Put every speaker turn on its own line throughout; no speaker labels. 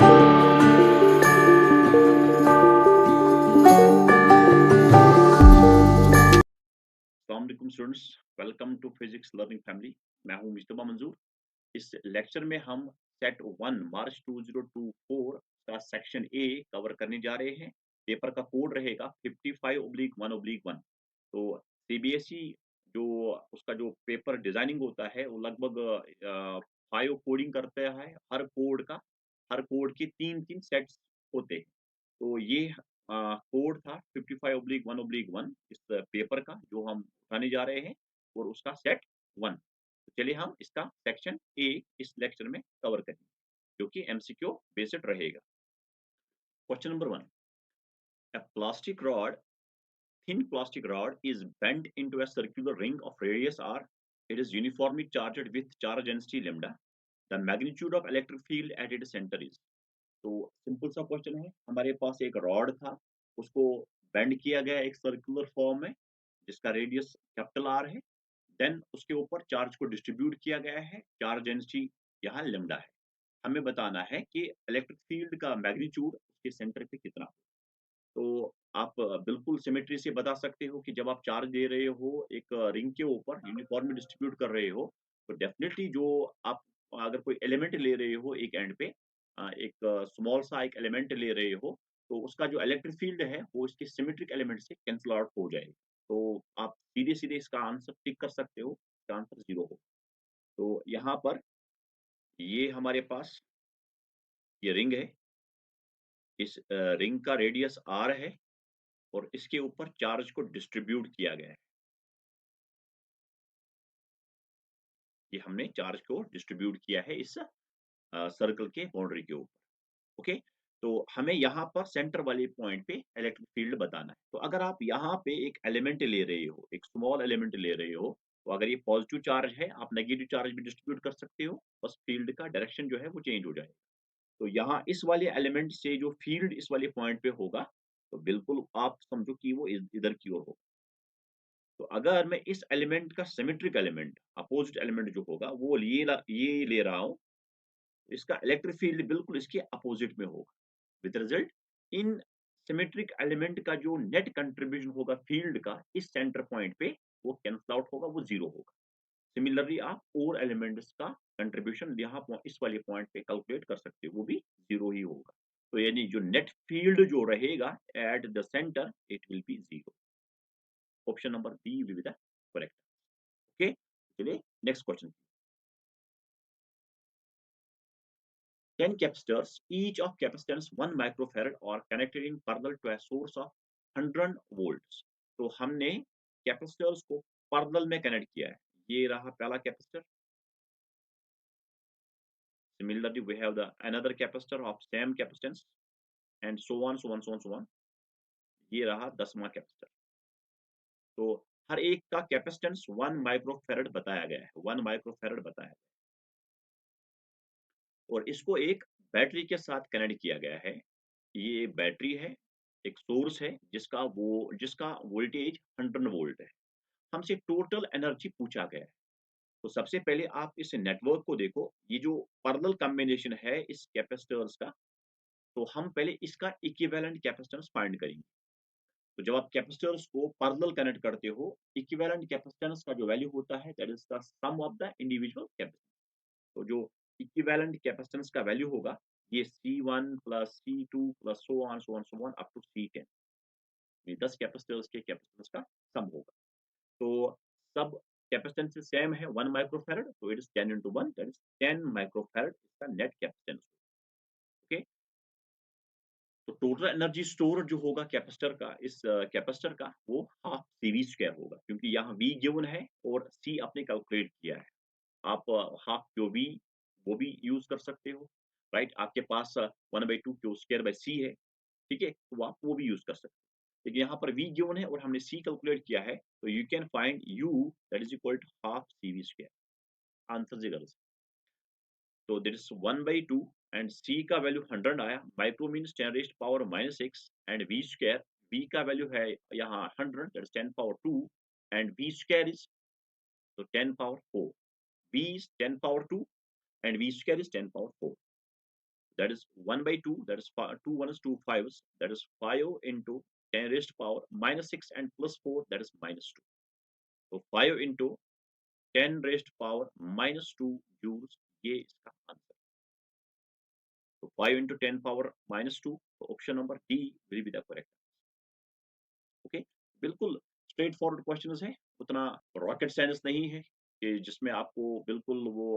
अस्सलाम students, welcome to physics learning family. मैं हूं मुस्तफा मंजूर। इस लेक्चर में हम सेट 1 मार्च 2024 का सेक्शन ए कवर करने जा रहे हैं। पेपर का कोड रहेगा 55/1/1। तो सीबीएसई जो उसका जो पेपर डिजाइनिंग होता है वो लगभग 5 कोडिंग करता है। हर कोड के 3-3 सेट्स होते हैं। तो ये कोड था 55/1/1 इस पेपर का जो हम उठाने जा रहे हैं, और उसका सेट 1। तो चलिए हम इसका सेक्शन ए इस लेक्चर में कवर करेंगे, जो कि एमसीक्यू बेस्ड रहेगा। Question number 1, a plastic rod thin plastic rod is bent into a circular ring of radius r. It is uniformly charged with charge density lambda. The magnitude of electric field at its center is. तो simple सा question है। हमारे पास एक rod था, उसको bend किया गया एक सर्कुलर फॉर्म में, जिसका रेडियस कैपिटल आर है। देन उसके ऊपर चार्ज को डिस्ट्रीब्यूट किया गया है। चार्ज डेंसिटी यहाँ लेमडा है। हमें बताना है कि इलेक्ट्रिक फील्ड का मैग्नीट्यूड उसके सेंटर पे कितना हो। तो आप बिल्कुल सिमेट्री से बता सकते हो कि जब आप चार्ज दे रहे हो एक रिंग के ऊपर, यूनिफॉर्मली डिस्ट्रीब्यूट कर रहे हो, तो डेफिनेटली जो आप अगर कोई एलिमेंट ले रहे हो एक एंड पे, एक स्मॉल सा एक एलिमेंट ले रहे हो, तो उसका जो इलेक्ट्रिक फील्ड है वो इसके सिमेट्रिक एलिमेंट से कैंसल आउट हो जाएगा। तो आप सीधे-सीधे इसका आंसर टिक कर सकते हो, इसका आंसर 0 हो। तो यहाँ पर ये हमारे पास ये रिंग है। इस रिंग का रेडियस r है और इसके ऊपर चार्ज को डिस्ट्रीब्यूट किया गया है। ये हमने चार्ज को डिस्ट्रीब्यूट किया है इस सर्कल के बाउंड्री के ऊपर। ओके, तो हमें यहाँ पर सेंटर वाले पॉइंट पे इलेक्ट्रिक फील्ड बताना है। तो अगर आप यहाँ पे एक एलिमेंट ले रहे हो, एक स्मॉल एलिमेंट ले रहे हो, तो अगर ये पॉजिटिव चार्ज है, आप नेगेटिव चार्ज भी डिस्ट्रीब्यूट कर सकते हो, बस फील्ड का डायरेक्शन जो है वो चेंज हो जाएगा। तो यहाँ इस वाले एलिमेंट से जो फील्ड इस वाले पॉइंट पे होगा, तो बिल्कुल आप समझो कि वो इधर की ओर होगा। तो अगर मैं इस एलिमेंट का सिमेट्रिक एलिमेंट, अपोजिट एलिमेंट जो होगा वो ये ले रहा हूँ, इसका इलेक्ट्रिक फील्ड बिल्कुल इसके अपोजिट में होगा। With result in symmetric element का जो नेट कंट्रीब्यूशन होगा फील्ड का इस सेंटर पॉइंट पे, वो कैंसल आउट होगा, वो 0 होगा। सिमिलरली आप और एलिमेंट्स का कंट्रीब्यूशन यहाँ इस वाले पॉइंट पे कैलकुलेट कर सकते हो, वो भी 0 ही होगा। तो यानी जो नेट फील्ड जो रहेगा at the centre, it will be 0। Option number B will be the correct. Okay, चलिए next question. 10 capacitors, each of capacitance 1 microfarad are connected in parallel to a source of 100 volts. तो हमने capacitors को parallel में connect किया है। ये रहा पहला capacitor. Similarly, we have the another capacitor of same capacitance and so on, so on, so on, so on. ये रहा 10वां कैपेसिटर। तो हर एक का कैपेसिटेंस 1 माइक्रोफैरड बताया गया है, 1 माइक्रोफैरड बताया गया है, और इसको एक बैटरी के साथ कनेक्ट किया गया है। ये बैटरी है, एक सोर्स है जिसका वोल्टेज 100 वोल्ट है। हमसे टोटल एनर्जी पूछा गया है। तो सबसे पहले आप इस नेटवर्क को देखो, ये जो पैरेलल कॉम्बिनेशन है इस कैपेसिटर्स का, तो हम पहले इसका इक्विवेलेंट कैपेसिटेंस फाइंड करेंगे। तो जब आप कैपेसिटर्स को पैरेलल कनेक्ट करते हो, इक्विवेलेंट कैपेसिटेंस का जो वैल्यू होता है that is the sum of the individual capacitance. तो जो इक्विवेलेंट कैपेसिटेंस का वैल्यू होगा, ये C1 plus C2 plus so on up to C10। ये 10 कैपेसिटर्स के कैपेसिटेंस का सम होगा। तो सब कैपेसिटेंस सेम है 1 माइक्रोफैरड, तो it is 10 into 1, that is 10 microfarad इसका नेट कैपेसिटेंस। ओके, तो टोटल एनर्जी स्टोर जो होगा कैपेसिटर का, इस कैपेसिटर का, वो हाफ CV स्क्वायर होगा, क्योंकि यहाँ V गिवन है और C आपने कैलकुलेट किया है। आप हाफ जो V वो भी यूज कर सकते हो, राइट। आपके पास 1/2 Q स्क्वायर बाय C है, ठीक है, तो आप वो भी यूज कर सकते हो। लेकिन यहाँ पर V गिवन है और हमने C कैलकुलेट किया है, तो you can find U that is equal to half CV square. Answer जी गलत। तो दैट इज 1/2 एंड C का वैल्यू 100 आया। Micro means 10 raised power -6 and V square, V का वैल्यू है यहाँ 100, that is 10 power 2 and V square is, तो 10 power 4। V is 10 power 2 and V square is 10 power 4. that is 1 by 2, that is 2 ones, 2 fives, that is 5 into 10 raised to power minus 6 and plus 4, that is minus 2. So 5 into 10 raised to power minus 2 joules, ये इसका answer. So 5 into 10 power minus 2, so option number D will be the correct. Okay, बिल्कुल straight forward questions है, उतना rocket science नहीं है कि जिसमें आपको बिल्कुल वो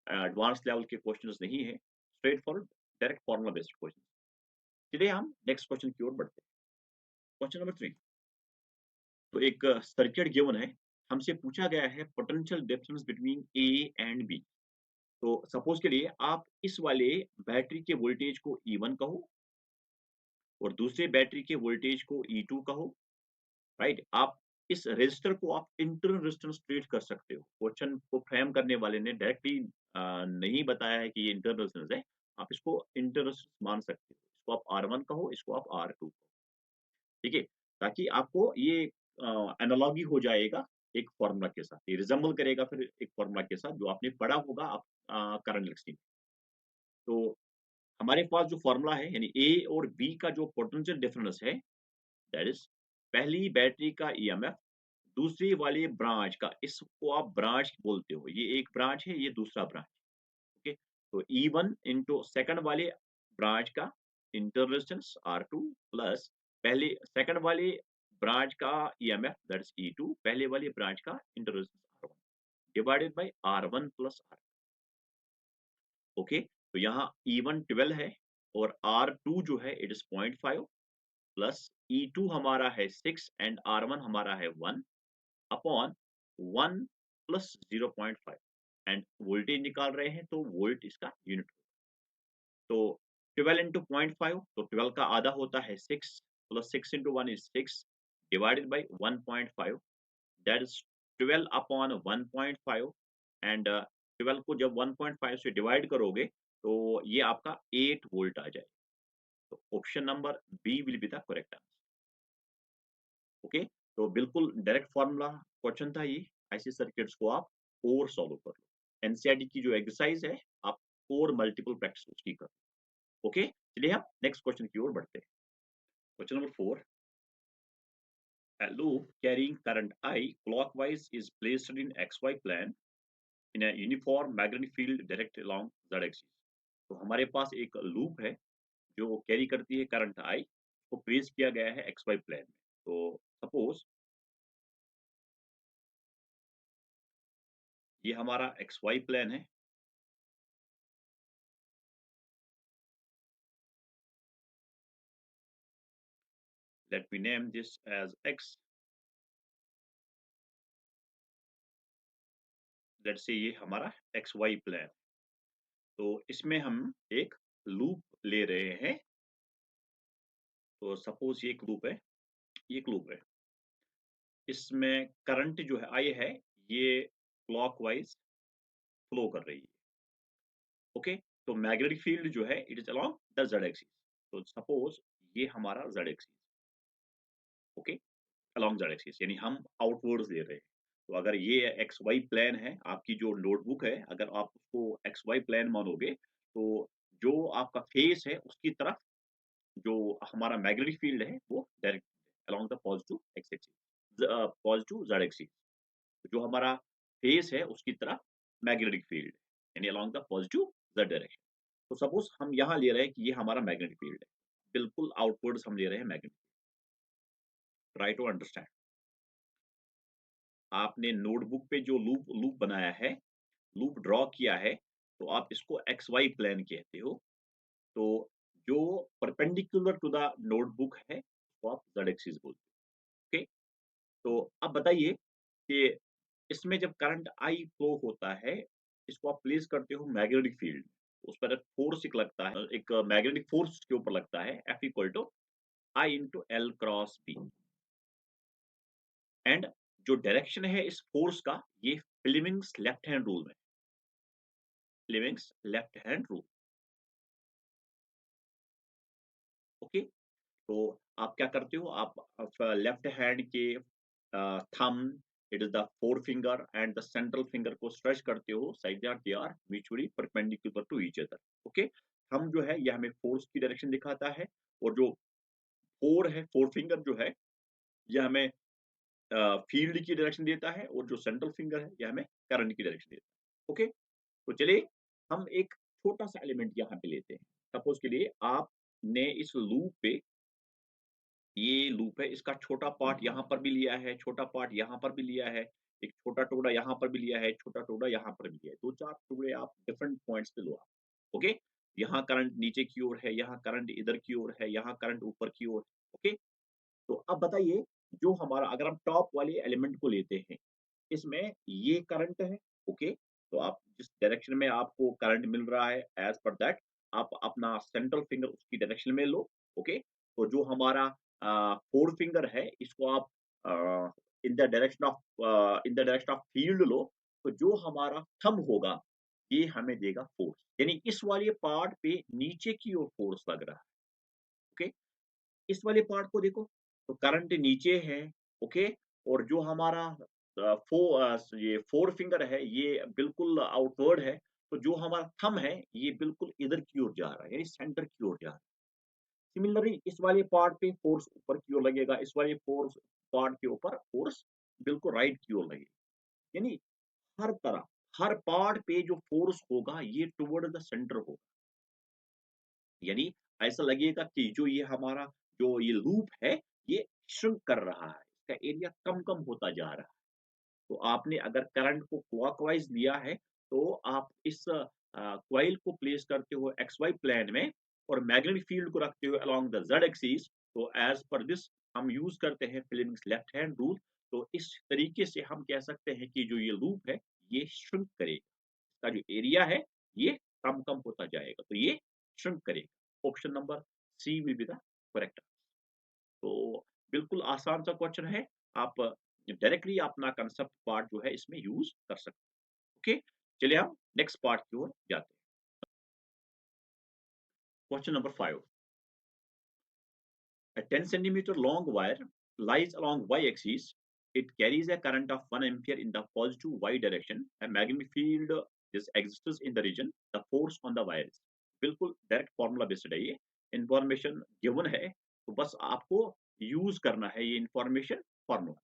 एडवांस लेवल के क्वेश्चंस नहीं है, straight forward direct formula based question. चलिए हम नेक्स्ट क्वेश्चन की ओर बढ़ते हैं. Question number 3. तो एक सर्किट गिवन है, हमसे पूछा गया है potential difference between A and B. तो सपोज के लिए आप इस वाले बैटरी के वोल्टेज को E1 कहो और दूसरे बैटरी के वोल्टेज को E2 कहो, राइट. आप इस रेजिस्टर को आप इंटरनल रेजिस्टेंस ट्रीट कर सकते हो. क्वेश्चन को फ्रेम करने वाले ने डायरेक्टली नहीं बताया है कि ये इंटरनल रेजिस्टेंस है, आप इसको इंटरनल रेजिस्टेंस मान सकते हो. इसको आप R1 कहो, इसको आप R2 कहो, ठीक है, ताकि आपको ये एनालॉजी हो जाएगा एक फॉर्मूला के साथ, ये रिजेंबल करेगा फिर एक फॉर्मूला के साथ जो आपने पढ़ा होगा आप करंट इलेक्ट्रिसिटी. तो हमारे पास जो फॉर्मूला है यानी ए और बी का जो पोटेंशियल डिफरेंस है, दैट इज पहली बैटरी का ईएमएफ दूसरी वाली ब्रांच का, इसको आप ब्रांच बोलते हो, ये एक ब्रांच है, ये दूसरा ब्रांच. ओके, तो E1 इंटू सेकंड वाले ब्रांच का इंटर रेजिस्टेंस R2 प्लस पहले सेकंड वाले ब्रांच का ईएमएफ दैट इज E2 पहले वाली ब्रांच का inter resistance R1 divided by R1 plus R. Okay, तो यहाँ E1 12 है और R2 जो है इट इज 0.5 प्लस E2 हमारा है 6 एंड R1 हमारा है 1 अपॉन 1 प्लस 0.5 एंड वोल्टेज निकाल रहे हैं तो वोल्ट इसका यूनिट होगा. तो 12 इंटू 0.5, तो 12 का आधा होता है 6 plus 6 into 1 is 6 divided by 1.5 that is 12 upon 1.5 and 12 को जब 1.5 से डिवाइड करोगे तो ये आपका 8 वोल्ट आ जाए. तो option number B will be the correct answer. Okay, तो बिल्कुल डायरेक्ट फॉर्मूला क्वेश्चन था ये. ऐसे सर्किट्स को आप और सॉल्व कर लो. एनसीईआरटी की जो एक्सरसाइज है आप और मल्टीपल प्रैक्टिस उसकी कर. ओके, चलिए हम नेक्स्ट क्वेश्चन की ओर बढ़ते हैं. Question number 4. A loop carrying current I clockwise is placed in XY plane in a uniform magnetic field directed along Z axis. तो हमारे पास एक लूप है जो कैरी करती है करंट I, को प्लेस किया गया है XY प्लेन में. तो सपोज ये हमारा XY प्लेन है. Let me name this as X. Let's say ये हमारा XY प्लेन. तो इसमें हम एक लूप ले रहे हैं. तो सपोज ये एक लूप है, ये एक लूप है. इसमें करंट जो है I है, ये क्लॉकवाइज फ्लो कर रही है. ओके, तो मैग्नेटिक फील्ड जो है it is along the Z axis. तो सपोज ये हमारा Z axis. Okay, along Z axis यानी हम आउटवर्ड्स ले रहे हैं. तो अगर ये एक्स वाई प्लेन है, आपकी जो नोटबुक है, अगर आप उसको एक्स वाई प्लेन मानोगे तो जो आपका फेस है उसकी तरफ जो हमारा मैग्नेटिक फील्ड है वो direct along the positive x axis, positive Z axis. जो हमारा फेस है उसकी तरफ मैग्नेटिक फील्ड यानी along the positive Z direction. तो सपोज हम यहाँ ले रहे हैं कि ये हमारा मैग्नेटिक फील्ड है, बिल्कुल आउटवर्ड्स हम ले रहे हैं मैग्नेटिक. Try to understand. आपने नोटबुक पे जो लूप लूप बनाया है, लूप ड्रॉ किया है, तो आप इसको एक्स वाई प्लेन कहते हो. तो जो परपेंडिकुलर टू द नोटबुक है तो आप जेड एक्सिस बोलते हो. ओके, तो अब बताइए कि इसमें जब करंट आई फ्लो होता है, इसको आप प्लेस करते हो मैग्नेटिक फील्ड, उस पर फोर्स एक लगता है, एक मैग्नेटिक फोर्स के ऊपर लगता है F equal to I into L cross B. And जो डायरेक्शन है इस फोर्स का, ये फ्लेमिंग्स लेफ्ट हैंड रूल में, Fleming's left hand rule. Okay, तो आप क्या करते हो, आप लेफ्ट हैंड के thumb, it is the forefinger and the central finger को स्ट्रेच करते हो side that they are mutually perpendicular to each other. Okay, thumb जो है ये हमें फोर्स की डायरेक्शन दिखाता है, और जो फोर है, फोर फिंगर जो है ये हमें फील्ड की डायरेक्शन देता है, और जो सेंट्रल फिंगर है ये हमें करंट की डायरेक्शन देता है। ओके, तो चलिए हम एक छोटा सा एलिमेंट यहाँ पे लेते हैं। सपोज के लिए आपने इस लूप पे, ये लूप है, इसका छोटा पार्ट यहाँ पर भी लिया है, छोटा पार्ट यहाँ पर भी लिया है, एक छोटा टुकड़ा यहाँ पर भी लिया है, छोटा टुकड़ा यहाँ पर भी लिया है, दो चार टुकड़े आप डिफरेंट पॉइंट्स पे लो आप। ओके, यहाँ करंट नीचे की ओर है, यहाँ करंट इधर की ओर है, यहाँ करंट ऊपर की ओर। ओके, तो अब बताइए, जो हमारा, अगर हम टॉप वाले एलिमेंट को लेते हैं, इसमें ये करंट है। ओके, तो आप जिस डायरेक्शन में आपको करंट मिल रहा है, एज पर दैट आप अपना सेंट्रल फिंगर उसकी डायरेक्शन में लो। ओके, तो जो हमारा फोर फिंगर है इसको आप in the direction of field लो, तो जो हमारा थंब होगा ये हमें देगा फोर्स, यानी इस वाले पार्ट पे नीचे की ओर फोर्स लग रहा है। ओके, इस वाले पार्ट को देखो, तो करंट नीचे है। ओके, और जो हमारा ये फोर फिंगर है ये बिल्कुल आउटवर्ड है, तो जो हमारा थंब है ये बिल्कुल इधर की ओर जा रहा है, यानी सेंटर की ओर जा रहा है। सिमिलरली इस वाले पार्ट पे फोर्स ऊपर की ओर लगेगा, इस वाले फोर्स पार्ट के ऊपर फोर्स बिल्कुल राइट की ओर लगेगी, यानी हर तरह, हर पार्ट पे जो फोर्स होगा ये टुवर्ड द सेंटर होगा। यानी ऐसा लगेगा कि जो ये हमारा जो ये लूप है ये श्रिंक कर रहा है, इसका एरिया कम कम होता जा रहा है। तो आपने अगर करंट को क्लॉकवाइज लिया है, तो आप इस कॉइल को प्लेस करते हो एक्स वाई प्लेन में, और मैग्नेटिक फील्ड को रखते हो अलोंग द जेड एक्सिस। तो एज पर दिस हम यूज करते हैं फ्लेमिंग्स लेफ्ट हैंड रूल। तो इस तरीके से हम कह सकते हैं कि जो ये लूप है ये श्रिंक करेगा, इसका जो एरिया है ये कम कम होता जाएगा, तो ये श्रिंक करेगा। Option number C will be the correct. तो बिल्कुल आसान सा क्वेश्चन है, आप डायरेक्टली अपना कंसेप्ट पार्ट जो है इसमें यूज कर सकते हैं। ओके, चलिए हम नेक्स्ट पार्ट की ओर जाते हैं। Question number 5, a 10 centimeter long wire lies along y axis. It carries a current of 1 ampere in the positive y direction. A magnetic field is exists in the region. The force on the wire is, बिल्कुल direct formula based है ये, information given है, तो बस आपको use करना है ये इंफॉर्मेशन फॉर्मूला।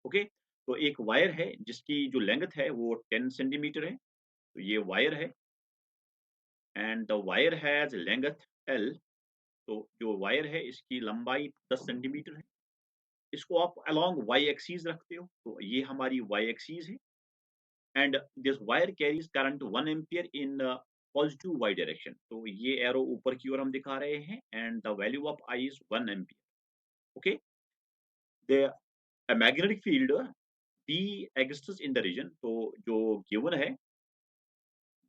ओके, तो एक वायर है जिसकी जो लेंथ है वो 10 सेंटीमीटर है, तो ये वायर है, and the wire has length L. तो जो वायर है इसकी लंबाई 10 सेंटीमीटर है, इसको आप अलोंग वाई एक्सीस रखते हो, तो ये हमारी वाई एक्सीस है, and this wire carries current 1 ampere in positive Y direction. तो ये एरो ऊपर की ओर हम दिखा रहे हैं, and the value of I is 1 ampere. Okay, the magnetic field B exists in the region. तो जो गिवन है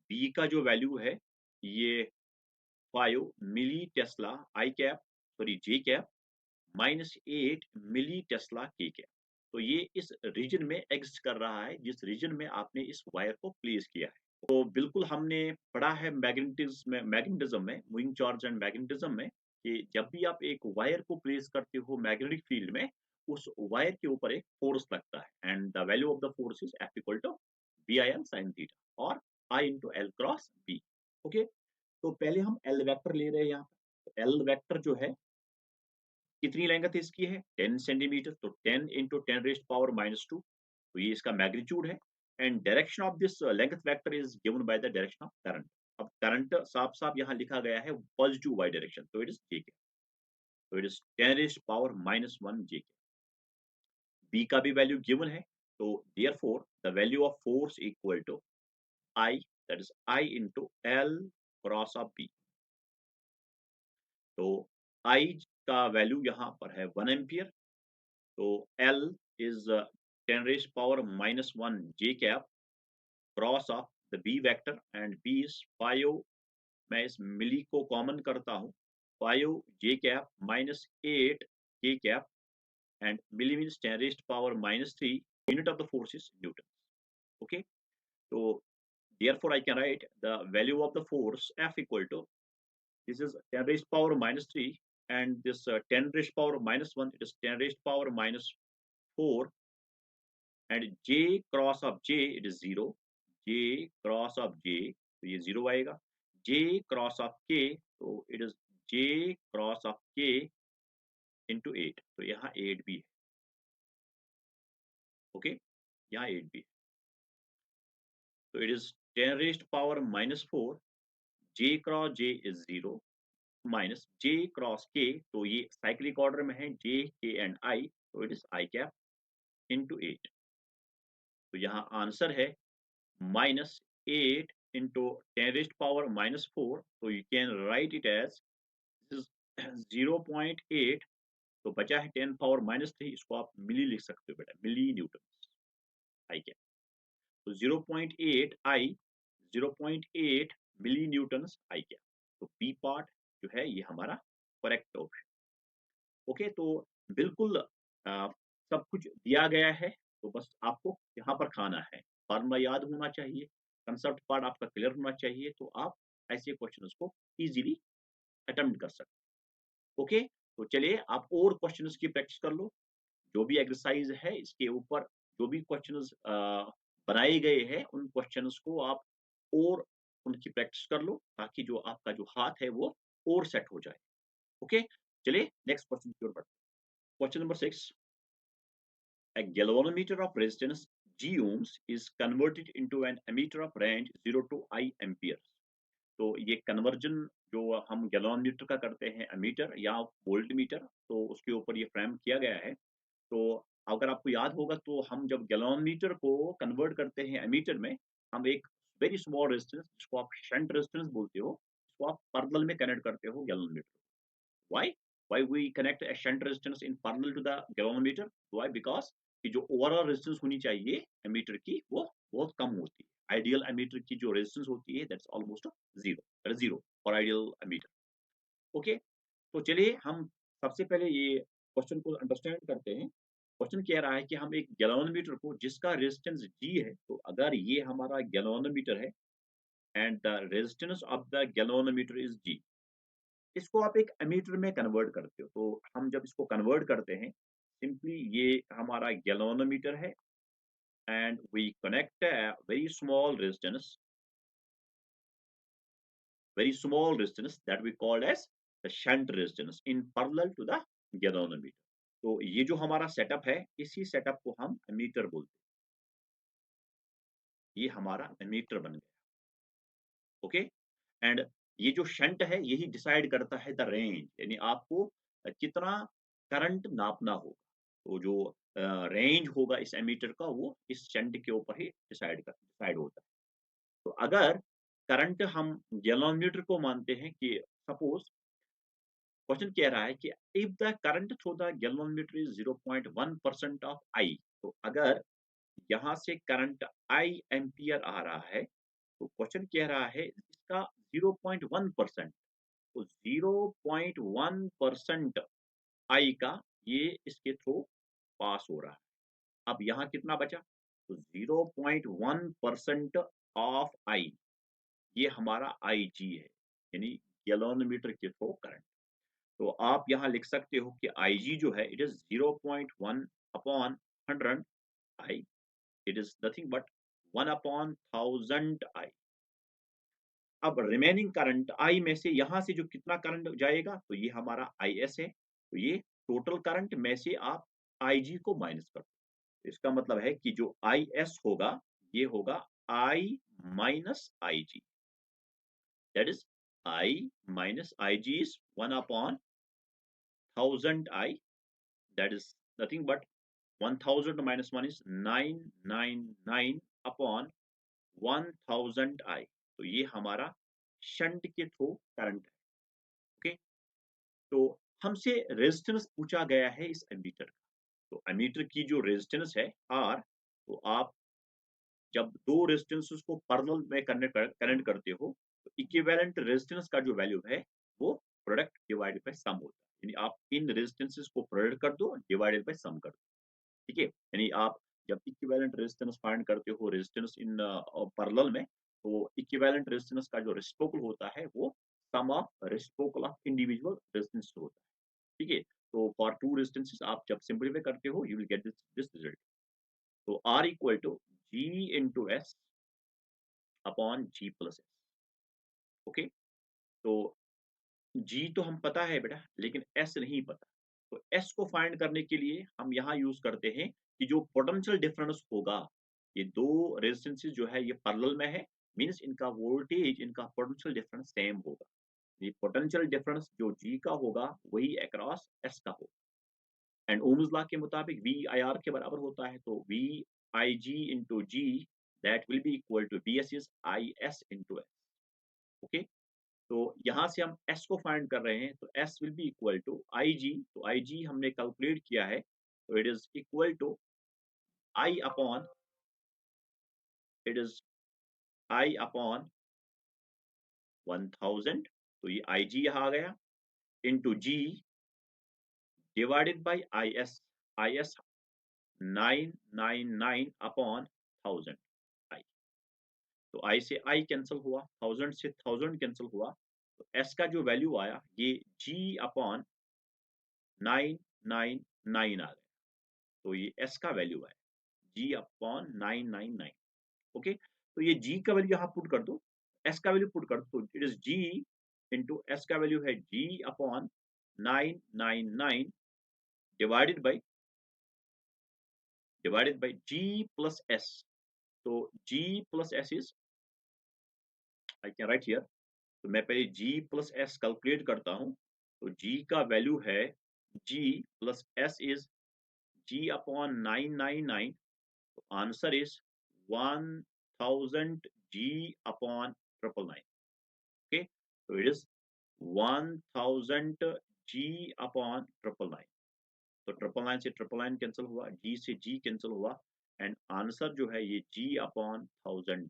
बी का जो वैल्यू है ये 5 मिली टेस्ला आई कैप, सॉरी जे कैप, -8 मिली टेस्ला के कैप। तो ये इस रीजन में एग्जिस्ट कर रहा है जिस रीजन में आपने इस वायर को प्लेस किया है। तो बिल्कुल हमने पढ़ा है मैग्नेटिज्म में, मूविंग चार्ज एंड मैग्नेटिज्म में, कि जब भी आप एक वायर को प्लेस करते हो मैग्नेटिक फील्ड में, उस वायर के ऊपर एक फोर्स लगता है, and the value of the force is F equal to BI sin theta और I into L cross B. Okay, तो पहले हम एल वेक्टर ले रहे हैं यहाँ पे। एल वेक्टर जो है कितनी लेंथ इसकी है 10 सेंटीमीटर, तो 10 इंटू 10 रेस्ट पावर -2, तो ये इसका मैग्नीट्यूड है, and direction of this length vector is given by the direction of current. अब करंट साफ साफ यहाँ लिखा गया है पॉजिटिव वाई डायरेक्शन, तो इट इज जे के, तो it is 10 raised power -1 J K. B का भी वैल्यू गिवन है, तो therefore the value of force equal to I, that is I into L cross of B. तो I का value यहाँ पर है 1 एम्पियर, तो L is 10 raised power -1 J cap cross of the B vector, and B is 5, मैं इस मिली को common करता हूँ, 5 J cap -8 K cap, and milli means 10 raised power -3, unit of the force is Newton. Okay, so therefore I can write the value of the force F equal to, this is 10 raised power -3, and this 10 raised power -1, it is 10 raised power -4, and J cross of J it is 0, J cross of J, तो ये 0 आएगा, J cross of K it is J cross of K into 8, तो यहाँ 8 भी है। Okay, यहाँ 8 भी है, तो it is 10 raised power -4, J cross J is 0 minus J cross K, तो ये साइक्लिक ऑर्डर में है J K एंड I, तो it is I cap into 8। तो यहाँ आंसर है -8 इंटू 10 रेज्ड पावर -4, तो you can write it as 0.8, तो बचा है 10 पावर -3, इसको आप मिली लिख सकते हो बेटा, मिली न्यूटन आई क्या, तो 0.8 आई 0.8 मिली न्यूटन आई क्या, तो बी पार्ट जो है ये हमारा करेक्ट ऑप्शन। ओके, तो बिल्कुल सब कुछ दिया गया है, तो बस आपको यहाँ पर खाना है, फार्मूला याद होना चाहिए, कंसेप्ट पार्ट आपका क्लियर होना चाहिए, तो आप ऐसे क्वेश्चंस को इजीली अटेम्प्ट कर सकते। ओके, तो चलिए आप और क्वेश्चंस की प्रैक्टिस कर लो, जो भी एक्सरसाइज है इसके ऊपर जो भी क्वेश्चंस बनाए गए हैं उन क्वेश्चंस को आप और उनकी प्रैक्टिस कर लो, ताकि जो आपका जो हाथ है वो और सेट हो जाए। ओके, चलिए नेक्स्ट क्वेश्चन की ओर बढ़ते हैं। Question number 6, a galvanometer of resistance G ohms is converted into an ammeter of range 0 to I amperes। तो ये कन्वर्जन जो हम गैल्वेनोमीटर का करते हैं एमीटर या वोल्ट मीटर, तो उसके ऊपर ये फ्रेम किया गया है। तो अगर आपको याद होगा, तो हम जब गैल्वेनोमीटर को कन्वर्ट करते हैं एमीटर में, हम एक वेरी स्मॉल रेजिस्टेंस जिसको आप शंट रेजिस्टेंस बोलते हो, उसको आप पैरेलल में कनेक्ट करते हो galvanometer. Why? Why we connect a shunt resistance in parallel to the galvanometer? Why? Because कि जो ओवरऑल रेजिस्टेंस होनी चाहिए एमीटर की वो बहुत कम होती है। आइडियल एमीटर की जो रेजिस्टेंस होती है that's almost zero for ideal ammeter. Okay, तो चलिए हम सबसे पहले ये क्वेश्चन को अंडरस्टैंड करते हैं। क्वेश्चन कह रहा है कि हम एक गैल्वेनोमीटर को जिसका रेजिस्टेंस G है, तो अगर ये हमारा गैल्वेनोमीटर है and the resistance of the galvanometer is G, इसको आप एक एमीटर में कन्वर्ट करते हो, तो हम जब इसको कन्वर्ट करते हैं, सिंपली ये हमारा गैल्वेनोमीटर है and we connect a very small resistance that we called as the shunt resistance in parallel to the galvanometer. तो ये जो हमारा सेटअप है, इसी सेटअप को हम एमीटर बोलते हैं। ये हमारा एमीटर बन गया। ओके, एंड ये जो शंट है यही डिसाइड करता है द रेंज, यानी आपको कितना करंट नापना होगा, तो जो रेंज होगा इस एमीटर का वो इस शंट के ऊपर ही डिसाइड होता है। तो अगर करंट हम गैल्वेनोमीटर को मानते हैं कि सपोज क्वेश्चन कह रहा है कि if the current through the galvanometer is 0.1% of I, तो अगर यहाँ से करंट आई एम्पियर आ रहा है, तो क्वेश्चन कह रहा है इसका 0.1%, तो 0.1% आई का ये इसके थ्रू पास हो रहा है। अब यहाँ कितना बचा, तो 0.1% ऑफ आई, ये हमारा आई जी है, यानी गैल्वेनोमीटर के थ्रू करंट। तो आप यहाँ लिख सकते हो कि आई जी जो है it is 0.1 upon 100 I, it is nothing but 1 upon 1000 आई। अब रिमेनिंग करंट आई में से यहाँ से जो कितना करंट जाएगा, तो ये हमारा आई एस है, तो ये टोटल करंट में से आप आई जी को माइनस कर दो। इसका मतलब है कि जो आई एस होगा ये होगा I minus I G, that is I minus I G is 1 upon 1000 I, that is nothing but 1000 minus 1 is 999 upon 1000 I, तो ये हमारा शंट के थ्रू करंट है। ओके, तो हमसे रेजिस्टेंस पूछा गया है इस एमीटर का, तो एमीटर की जो रेजिस्टेंस है आर, तो आप जब दो रेजिस्टेंसेस को पैरेलल में कनेक्ट करते हो, तो इक्विवेलेंट रेजिस्टेंस का जो वैल्यू है वो प्रोडक्ट डिवाइडेड बाय सम होता है, यानी आप इन रेजिस्टेंसेस को प्रोडक्ट कर दो डिवाइडेड बाय सम कर दो। ठीक है, यानी आप जब इक्विवेलेंट रेजिस्टेंस फाइंड करते हो रेजिस्टेंस इन पैरेलल में, तो इक्विवेलेंट रेजिस्टेंस का जो रेसिप्रोकल होता है वो sum of reciprocal of individual resistance होता है। ठीक है, तो फॉर टू रेजिस्टेंसेस आप जब सिंपलीफाई करते हो you will get this result. तो R equal to G into S upon G plus S. Okay, तो जी तो हम पता है बेटा, लेकिन एस नहीं पता। तो एस को फाइंड करने के लिए हम यहाँ यूज़ करते हैं कि जो पोटेंशियल डिफरेंस होगा, ये 2 रेजिस्टेंसेस जो है ये पैरेलल में है, मीन्स इनका वोल्टेज, इनका पोटेंशियल डिफरेंस सेम होगा। ये पोटेंशियल डिफरेंस जो जी का होगा, वही अक्रॉस एस का होगा। एंड ओम्स लॉ के मुताबिक वी आई आर के बराबर होता है, तो V I G into G, that will be equal to B S is I S into S. Okay, तो यहाँ से हम s को फाइंड कर रहे हैं, तो s will be equal to I G. तो आई जी हमने कैलकुलेट किया है, तो it is equal to I upon, it is I upon 1000। तो ये आई जी यहाँ आ गया, into G divided by I S 999 upon 1000 I. तो आई से आई कैंसिल हुआ, 1000 से 1000 कैंसिल हुआ, तो s का जो वैल्यू आया ये g अपॉन 999 आ गया। तो ये s का वैल्यू है g अपॉन 999। ओके, तो ये g का वैल्यू यहाँ पुट कर दो, s का वैल्यू पुट कर दो, it is g into s का वैल्यू है g upon 999 divided by g plus s। तो g plus s is, I can write here, तो मैं पहले g प्लस s कैलकुलेट करता हूँ। तो g का वैल्यू है g plus s is g upon 999। तो answer is 1000 g upon 999। Okay, तो इट इज 1000 g अपॉन 999। तो 999 से 999 कैंसिल हुआ, g से g कैंसिल हुआ, एंड आंसर जो है ये g upon 1000।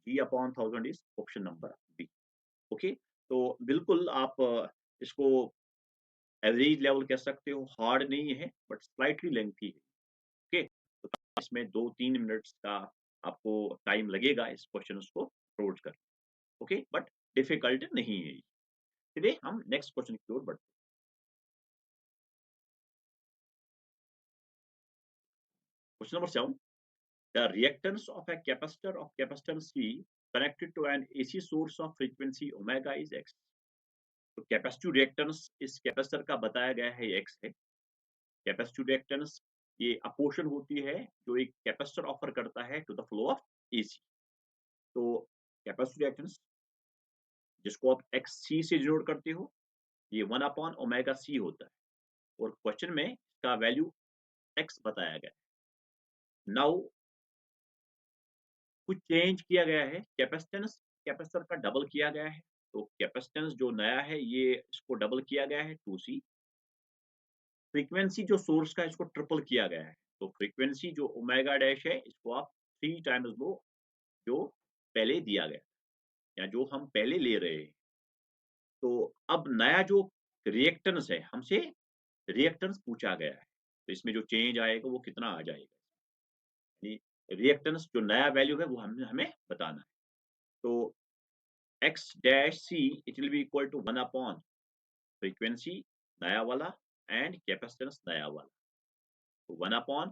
g upon 1000 is option number B. Okay, तो बिल्कुल आप इसको एवरेज लेवल कह सकते हो, हार्ड नहीं है बट स्लाइटली लेंथी है। ओके, तो इसमें 2-3 मिनट्स का आपको टाइम लगेगा इस क्वेश्चन को अप्रोच कर। ओके, बट डिफिकल्ट नहीं है। चलिए हम नेक्स्ट क्वेश्चन की ओर बढ़ते हैं। Question number 7, the reactance of a capacitor of capacitance C connected to an AC source of frequency omega is x। तो कैपेसिटिव रिएक्टेंस इस कैपेसिटर का बताया गया है, ये x है। कैपेसिटिव रिएक्टेंस ये अपोर्शन होती है जो एक कैपेसिटर ऑफर करता है to the flow of AC. तो कैपेसिटिव रिएक्टेंस जिसको आप एक्स सी से डिनोट करते हो, ये 1 अपॉन ओमेगा सी होता है, और क्वेश्चन में इसका वैल्यू एक्स बताया गया है। नाउ कुछ चेंज किया गया है, कैपेसिटेंस कैपेसिटर का डबल किया गया है। तो कैपेसिटेंस जो नया है ये इसको डबल किया गया है 2c। फ्रीक्वेंसी जो सोर्स का इसको ट्रिपल किया गया है। तो फ्रीक्वेंसी जो ओमेगा डैश है इसको आप 3 टाइम्स लो जो पहले दिया गया या जो हम पहले ले रहे हैं। तो अब नया जो रिएक्टेंस है, हमसे रिएक्टेंस पूछा गया है, तो इसमें जो चेंज आएगा वो कितना आ जाएगा, यानी रिएक्टेंस जो नया वैल्यू है वो हमें हमें बताना है। तो X dash C it will be equal to 1 upon frequency नया वाला एंड कैपेसिटेंस नया वाला। तो 1 upon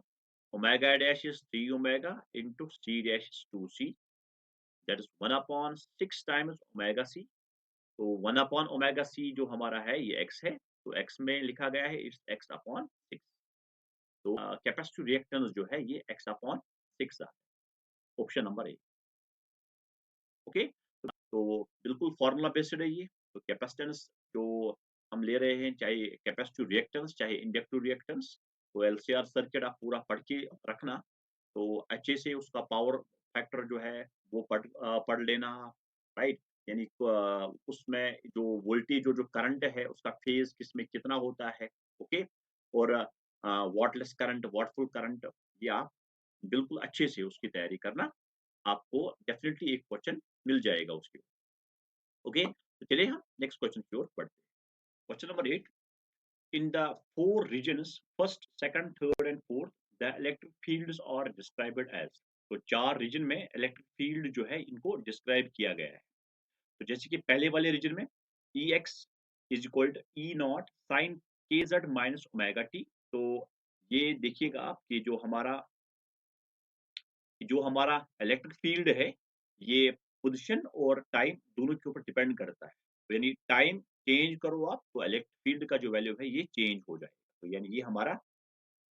omega dash is 3 omega into C dash is 2c, that is 1 upon 6 times omega C. तो 1 अपॉन ओमेगा सी जो हमारा है ये x है, तो x में लिखा गया है इट्स x अपॉन 6। तो कैपेसिटिव रिएक्टेंस जो है ये x अपॉन 6 आ, ऑप्शन नंबर ए। ओके, तो बिल्कुल फॉर्मूला बेस्ड है ये। तो कैपेसिटेंस जो हम ले रहे हैं, चाहे कैपेसिटिव रिएक्टेंस चाहे इंडक्टिव रिएक्टेंस, तो एलसीआर सर्किट आप पूरा पढ़ के रखना, तो अच्छे से उसका पावर फैक्टर जो है वो पढ़ लेना, राइट। यानी उसमें जो वोल्टेज जो जो करंट है उसका फेज किसमें कितना होता है। ओके, और वाटलेस करंट वाटफुल करंट, ये आप बिल्कुल अच्छे से उसकी तैयारी करना, आपको डेफिनेटली एक क्वेश्चन मिल जाएगा उसके। ओके, तो चलिए हम नेक्स्ट क्वेश्चन की ओर बढ़ते हैं। Question number 8, in the 4 regions first second third and fourth the electric fields are described as. तो 4 रीजन में इलेक्ट्रिक फील्ड जो है इनको डिस्क्राइब किया गया है। तो जैसे कि पहले वाले रीजन में E X is equal to E not sine के जेड माइनस ओमेगा टी। तो ये देखिएगा आप कि जो हमारा इलेक्ट्रिक फील्ड है ये पोजीशन और टाइम दोनों के ऊपर डिपेंड करता है। तो यानी टाइम चेंज करो आप तो इलेक्ट्रिक फील्ड का जो वैल्यू है ये चेंज हो जाएगा। तो यानी ये हमारा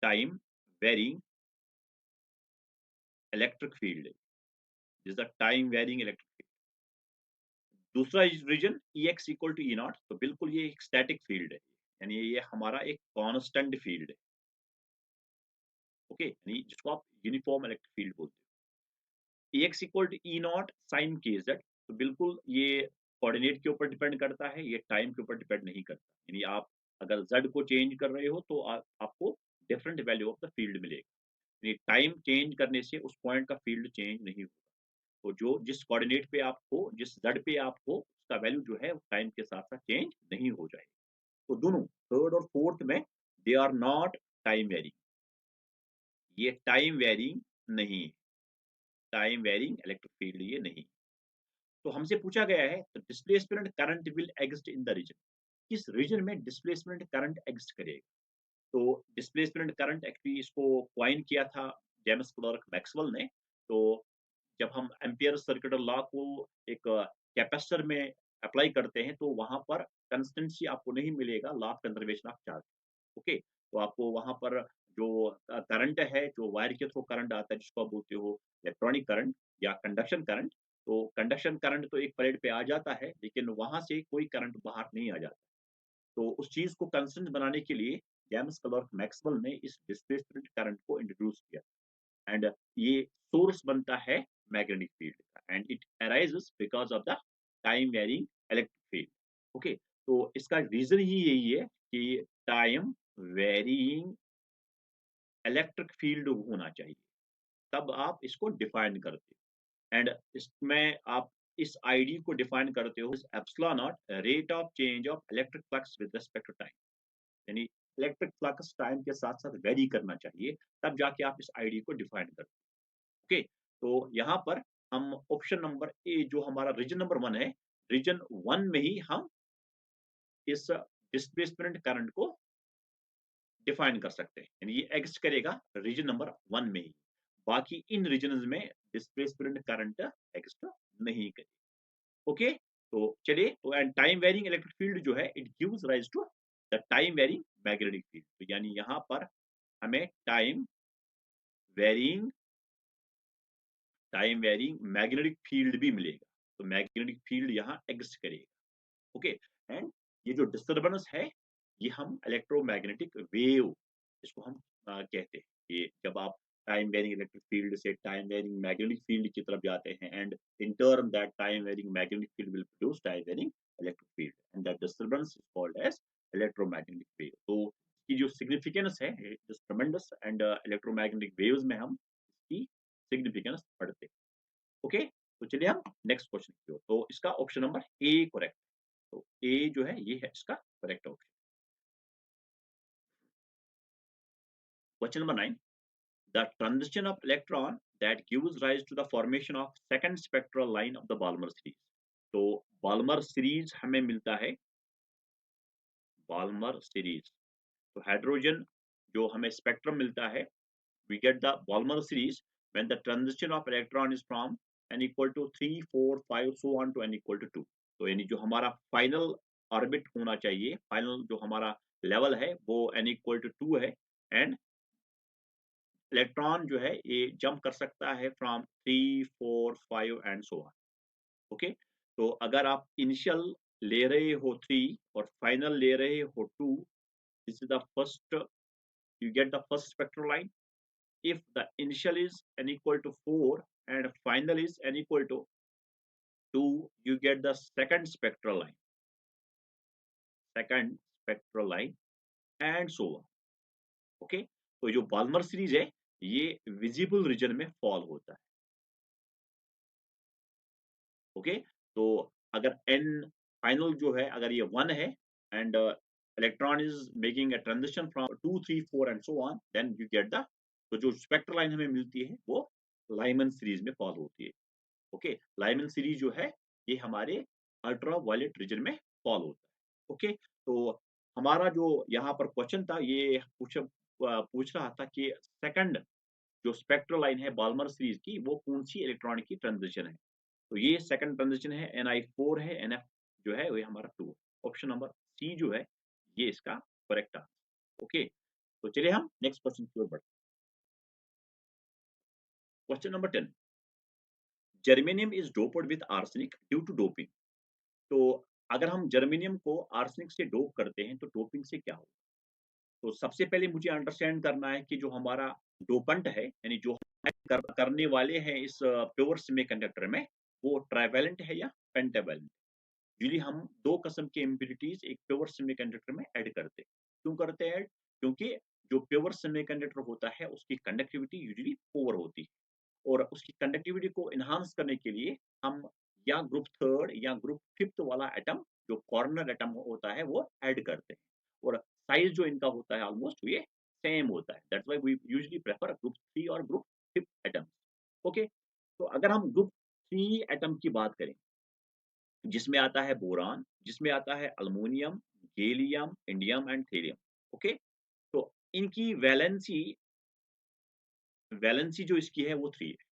टाइम वेरिंग इलेक्ट्रिक फील्ड है, is the time varying electric field. दूसरा region E x equal to E naught, तो बिल्कुल ये एक स्टैटिक फील्ड है, यानी ये हमारा एक कांस्टेंट फील्ड है। ओके, यानी जिसको आप यूनिफॉर्म इलेक्ट्रिक फील्ड बोलते हो। E x equal to E not sine के जेड, तो बिल्कुल ये कोऑर्डिनेट के ऊपर डिपेंड करता है, ये टाइम के ऊपर डिपेंड नहीं करता। यानी आप अगर जेड को चेंज कर रहे हो तो आपको different value of the field मिलेगा। यानी टाइम चेंज करने से उस पॉइंट का फील्ड चेंज नहीं होगा। तो जो जिस कोऑर्डिनेट पे आप हो, जिस जेड पे आप हो, उसका वैल्यू जो है टाइम के साथ साथ चेंज नहीं हो जाएगा। तो दोनों थर्ड और फोर्थ में they are not time varying, ये टाइम वेरिंग नहीं है, टाइम वेरिंग इलेक्ट्रिक फील्ड ये नहीं। तो हमसे पूछा गया है तो displacement current will exist in the region, किस रीजन में डिस्प्लेसमेंट करंट एग्जिस्ट करेगा। तो डिस्प्लेसमेंट करंट एक्चुअली इसको क्वाइन किया था जेम्स क्लर्क मैक्सवेल ने। तो जब हम एम्पियर सर्किट लॉ को एक कैपेसिटर में अप्लाई करते हैं तो वहां पर कंस्टेंसी आपको नहीं मिलेगा, law of conservation of charge. Okay, तो आपको वहां पर जो करंट है, जो वायर के थ्रू करंट आता है जिसको आप बोलते हो इलेक्ट्रॉनिक करंट या कंडक्शन करंट, तो कंडक्शन करंट तो एक प्लेट पे आ जाता है लेकिन वहां से कोई करंट बाहर नहीं आ जाता। तो उस चीज को कंस्टेंट बनाने के लिए जेम्स क्लर्क मैक्सवेल ने इस डिस्प्लेसमेंट करंट को इंट्रोड्यूस किया, एंड ये सोर्स बनता है मैग्नेटिक फील्ड का, and it arises because of the time varying electric field. Okay, तो इसका रीजन ही यही है कि टाइम वेरिंग इलेक्ट्रिक फील्ड होना चाहिए, तब आप इसको डिफाइन करते हो। एंड इसमें आप इस आईडी को डिफाइन करते हो epsilon naught rate of change of electric flux with respect to time, यानी इलेक्ट्रिक फ्लक्स टाइम के साथ साथ वेरी करना चाहिए, तब जाके आप इस आईडी को डिफाइन करते हो। ओके, तो यहाँ पर हम ऑप्शन नंबर ए जो हमारा रीजन नंबर 1 है, रीजन 1 में ही हम इस डिस्प्लेसमेंट करंट को डिफाइन कर सकते हैं, यानी ये एग्जिस्ट करेगा रीजन नंबर 1 में ही, बाकी इन रीजन में डिस्प्लेसमेंट करंट एग्जिस्ट नहीं करेगा। ओके, तो चलिए, तो and time varying electric field जो है it gives rise to the time varying magnetic field, तो यानी यहाँ पर हमें टाइम वेरिंग मैग्नेटिक फील्ड भी मिलेगा, तो मैग्नेटिक फील्ड यहाँ एग्जिस्ट करेगा। ओके, एंड ये जो डिस्टर्बेंस है ये हम इलेक्ट्रोमैग्नेटिक वेव इसको हम कहते हैं। ये जब आप टाइम वेरिंग इलेक्ट्रिक फील्ड से टाइम वेरिंग मैग्नेटिक फील्ड की तरफ जाते हैं, and in turn that time varying magnetic field will produce time varying electric field, and that disturbance is called as electromagnetic wave. तो इसकी जो सिग्निफिकेंस है is tremendous, and electromagnetic waves में हम इसकी सिग्निफिकेंस पढ़ते हैं। ओके, तो चलिए हम नेक्स्ट क्वेश्चन की ओर। तो इसका ऑप्शन नंबर ए करेक्ट, तो ए जो है ये है इसका correct option. Question number 9, the transition of electron that gives rise to the formation of second spectral line of the Balmer series. तो बाल्मर सीरीज हमें मिलता है, बाल्मर सीरीज, तो हाइड्रोजन जो हमें स्पेक्ट्रम मिलता है, we get the Balmer series when the transition of electron is from n equal to 3, 4, 5 so on to n equal to 2। तो यानी जो हमारा फाइनल ऑर्बिट होना चाहिए, फाइनल जो हमारा लेवल है वो n equal to 2 है, एंड इलेक्ट्रॉन जो है ये जंप कर सकता है from 3, 4, 5 and so on. Okay, तो अगर आप इनिशियल ले रहे हो 3 और फाइनल ले रहे हो 2, this is the first, you get the first spectral line. If the initial is n equal to 4 and final is n equal to 2, you get the second spectral line, and so on। okay, तो जो Balmer series है ये visible region में fall होता है। Okay, तो अगर n final जो है अगर ये 1 है, and electron is making a transition from 2, 3, 4 and so on, then you get the, तो जो स्पेक्ट्रल लाइन हमें मिलती है वो लाइमन सीरीज में फॉल होती है। ओके, लाइमन सीरीज जो है ये हमारे अल्ट्रा वायलेट रीजन में फॉल होता है। ओके, तो हमारा जो यहाँ पर क्वेश्चन था ये पूछ रहा था कि सेकंड जो स्पेक्ट्रल लाइन है बाल्मर सीरीज की वो कौन सी इलेक्ट्रॉन की ट्रांजिशन है। तो ये सेकंड ट्रांजिशन है Ni4 है, Nf जो है वो हमारा 2। ऑप्शन नंबर सी जो है ये इसका करेक्ट आंसर। ओके, तो चलिए हम नेक्स्ट क्वेश्चन की ओर बढ़ते हैं। Question number 10, germanium is doped with arsenic due to doping. तो अगर हम जर्मेनियम को आर्सेनिक से डोप करते हैं तो डोपिंग से क्या होगा? तो सबसे पहले मुझे अंडरस्टैंड करना है कि जो हमारा डोपंट है, यानी जो करने वाले हैं इस प्योर सेमीकंडक्टर में, वो ट्राइवैलेंट है या पेंटावैलेंट। यूजुअली हम 2 किस्म के इम्प्यूरिटीज एक प्योर सेमीकंडक्टर में ऐड करते हैं। क्यों करते हैं ऐड? क्योंकि जो प्योर सेमीकंडक्टर होता है उसकी कंडक्टिविटी यूजुअली पुअर होती है, और उसकी कंडक्टिविटी को एनहांस करने के लिए हम या ग्रुप थर्ड या ग्रुप फिफ्थ वाला एटम, जो कॉर्नर एटम होता है, वो ऐड करते हैं। और साइज जो इनका होता है ऑलमोस्ट ये सेम होता है। That's why we usually prefer group 3 और ग्रुप फिफ्थ एटम। ओके, तो अगर हम ग्रुप 3 एटम की बात करें, जिसमें आता है बोरान, जिसमें आता है aluminium, gallium, indium and thorium. Okay, तो इनकी वैलेंसी वैलेंसी जो इसकी है वो 3 है।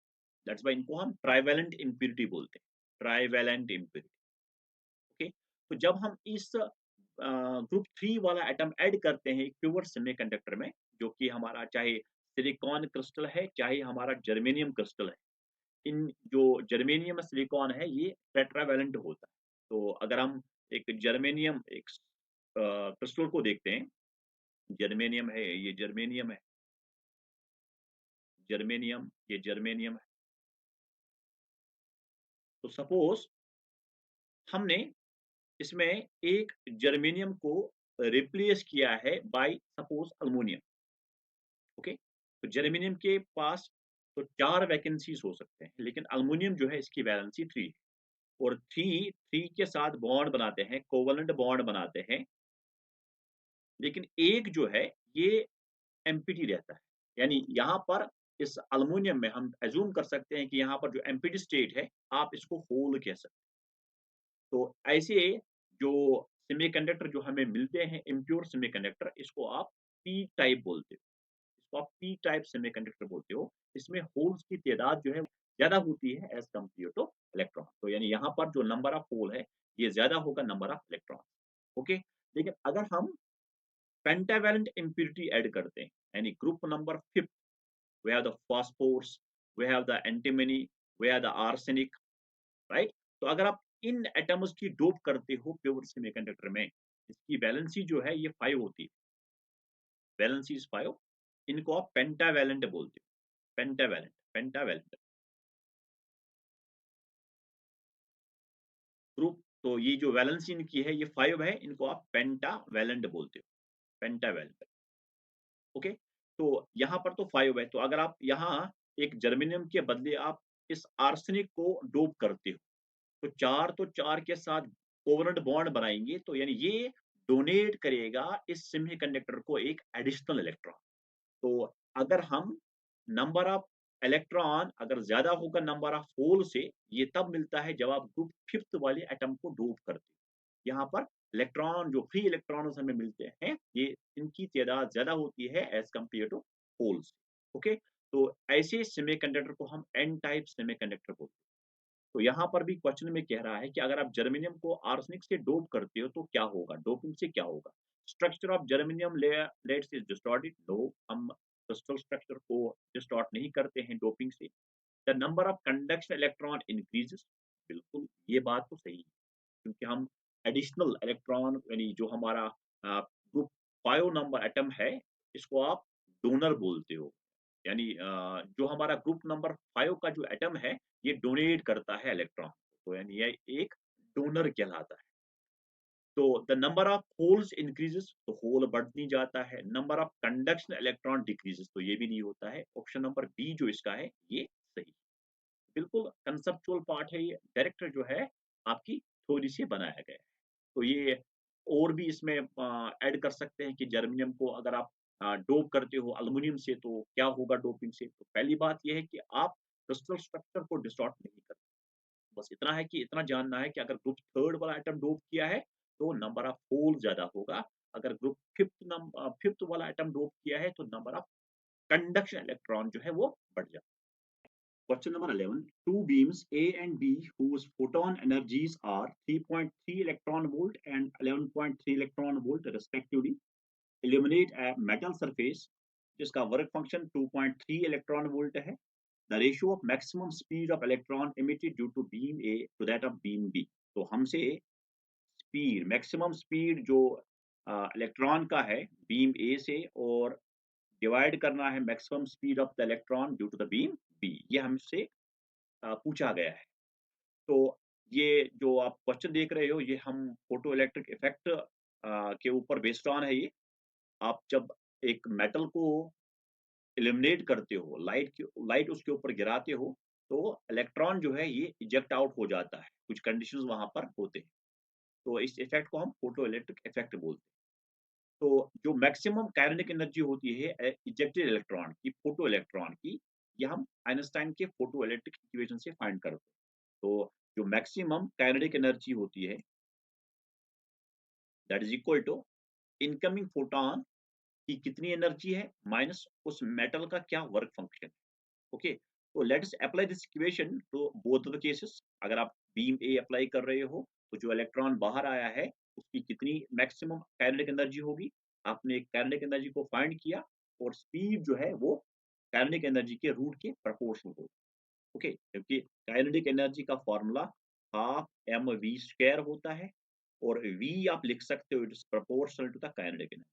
दैट्स व्हाई इनको हम ट्राइवैलेंट इम्प्यूरिटी बोलते हैं, ट्राइवैलेंट इम्प्यूरिटी। ओके, तो जब हम इस ग्रुप 3 वाला एटम ऐड करते हैं एक प्योर सेमीकंडक्टर में, जो कि हमारा चाहे सिलिकॉन क्रिस्टल है, चाहे हमारा जर्मेनियम क्रिस्टल है, इन जो जर्मेनियम सिलिकॉन है ये टेट्रावैलेंट होता है। तो अगर हम एक जर्मेनियम एक क्रिस्टल को देखते हैं, जर्मेनियम है, ये जर्मेनियम है, जर्मेनियम, ये जर्मेनियम है। तो सपोज हमने इसमें एक जर्मेनियम को रिप्लेस किया है बाय सपोज अल्युमिनियम। ओके, तो जर्मेनियम के पास तो 4 वैकेंसीज हो सकते हैं, लेकिन अल्युमिनियम जो है इसकी वैलेंसी 3 है। और 3 के साथ बॉन्ड बनाते हैं, कोवलेंट बॉन्ड बनाते हैं, लेकिन एक जो है ये एम्प्टी रहता है। यानी यहाँ पर इस अल्युमिनियम में हम अज्यूम कर सकते हैं कि यहाँ पर जो एम्प्टी स्टेट है, आप इसको होल कह सकते हैं। तो ऐसे जो सेमीकंडक्टर जो हमें मिलते हैं इम्प्योर सेमीकंडक्टर, इसको आप पी टाइप बोलते हो, इसको आप पी टाइप सेमीकंडक्टर बोलते हो। इसमें होल्स की तादाद जो है ज्यादा होती है एज कम्पेयर टू इलेक्ट्रॉन। तो यानी यहाँ पर जो नंबर ऑफ होल है ये ज्यादा होगा नंबर ऑफ इलेक्ट्रॉन। ओके, लेकिन अगर हम पेंटावैलेंट इम्प्यूरिटी ऐड करते हैं, यानी group number 5, we have the phosphorus, we have the antimony, we have the arsenic, right? तो अगर आप इन एटम्स की डोप करते हो प्योर सेमीकंडक्टर में, इसकी वैलेंसी जो है ये 5 होती है, वैलेंसी इज 5। इनको आप पेंटावैलेंट बोलते हो, पेंटावैलेंट, पेंटावैलेंट ग्रुप। तो ये जो वैलेंसी इनकी है ये 5 है, इनको आप पेंटावैलेंट बोलते हो, पेंटावैलेंट। ओके, तो यहाँ पर तो 5 है, तो अगर आप यहाँ एक जर्मेनियम के बदले आप इस आर्सेनिक को डोप करते हो, तो 4 के साथ कोवेलेंट बॉन्ड बनाएँगे, तो यानी ये डोनेट करेगा इस सेमीकंडक्टर को एक एडिशनल इलेक्ट्रॉन। तो अगर हम नंबर ऑफ इलेक्ट्रॉन अगर ज़्यादा होगा नंबर ऑफ होल से, ये तब मिलता है जब आप ग्रुप 5th वाले एटम को डोप करते हो। यहाँ पर इलेक्ट्रॉन जो फ्री इलेक्ट्रॉन्स हमें मिलते हैं, ये इनकी तादाद ज़्यादा होती है as compare to holes. Okay, तो ऐसे सेमीकंडक्टर को हम एन टाइप सेमीकंडक्टर बोलते हैं। तो यहाँ पर भी क्वेश्चन में कह रहा है कि अगर आप जर्मेनियम को आर्सेनिक से डोप करते हो तो क्या होगा? डोपिंग से क्या होगा? Structure of germanium lets is distorted. No, हम क्रिस्टल स्ट्रक्चर को डिस्टॉर्ट नहीं करते हैं डोपिंग से। The number of conduction electron increases. बिल्कुल ये बात तो सही है, क्योंकि हम एडिशनल इलेक्ट्रॉन, यानी जो हमारा ग्रुप 5 नंबर एटम है, इसको आप डोनर बोलते हो। यानी जो हमारा ग्रुप नंबर 5 का जो एटम है, ये डोनेट करता है इलेक्ट्रॉन, तो यानी ये एक डोनर कहलाता है। तो the number of holes increases, तो होल बढ़ नहीं जाता है। Number of conduction electron decreases, तो ये भी नहीं होता है। ऑप्शन नंबर बी जो इसका है ये सही। बिल्कुल कंसेप्चुअल पार्ट है ये, डायरेक्ट जो है आपकी थ्योरी से बनाया गया है। तो ये और भी इसमें ऐड कर सकते हैं कि जर्मेनियम को अगर आप डोप करते हो अल्युमिनियम से तो क्या होगा डोपिंग से। तो पहली बात ये है कि आप क्रिस्टल स्ट्रक्चर को डिस्टॉर्ट नहीं करते। बस इतना है कि इतना जानना है कि अगर ग्रुप थर्ड वाला एटम डोप किया है तो नंबर ऑफ होल ज्यादा होगा। अगर ग्रुप फिफ्थ वाला एटम डोप किया है तो नंबर ऑफ कंडक्शन इलेक्ट्रॉन जो है वो बढ़ जाता है। Question number 11. Two beams A and B whose photon energies are 3.3 electron volt and 11.3 electron volt respectively illuminate a metal surface जिसका वर्क फंक्शन 2.3 इलेक्ट्रॉन वोल्ट है. The ratio of maximum speed of electron emitted due to beam A to that of beam B. तो हमसे speed maximum speed जो electron का है beam A से और divide करना है maximum speed of the electron due to the beam B. ये हमसे पूछा गया है. तो ये जो आप क्वेश्चन देख रहे हो ये हम फोटो इलेक्ट्रिक इफेक्ट के ऊपर बेस्ड ऑन है. ये आप जब एक मेटल को इल्यूमिनेट करते हो, लाइट उसके ऊपर गिराते हो, तो इलेक्ट्रॉन जो है ये इजेक्ट आउट हो जाता है. कुछ कंडीशंस वहां पर होते हैं. तो इस इफेक्ट को हम फोटो इलेक्ट्रिक इफेक्ट बोलते हैं. तो जो मैक्सिमम काइनेटिक एनर्जी होती है इजेक्टेड इलेक्ट्रॉन की, फोटो इलेक्ट्रॉन की, ये हम आइंस्टाइन के फोटो इलेक्ट्रिक इक्वेशन से फाइंड करते हैं. तो जो मैक्सिमम काइनेटिक एनर्जी होती है that is equal to incoming photon की कितनी एनर्जी है माइनस उस मेटल का क्या वर्क फंक्शन है. ओके, तो let's apply this equation to both the cases. अगर आप बीम ए अप्लाई कर रहे हो तो जो इलेक्ट्रॉन बाहर आया है उसकी कितनी मैक्सिमम काइनेटिक एनर्जी होगी. आपने काइनेटिक एनर्जी को फाइंड किया और स्पीड जो है वो काइनेटिक एनर्जी के रूट के प्रोपोर्शनल होगी. ओके, क्योंकि काइनेटिक एनर्जी का formula half M V square होता है और वी आप लिख सकते हो it is proportional to the kinetic energy.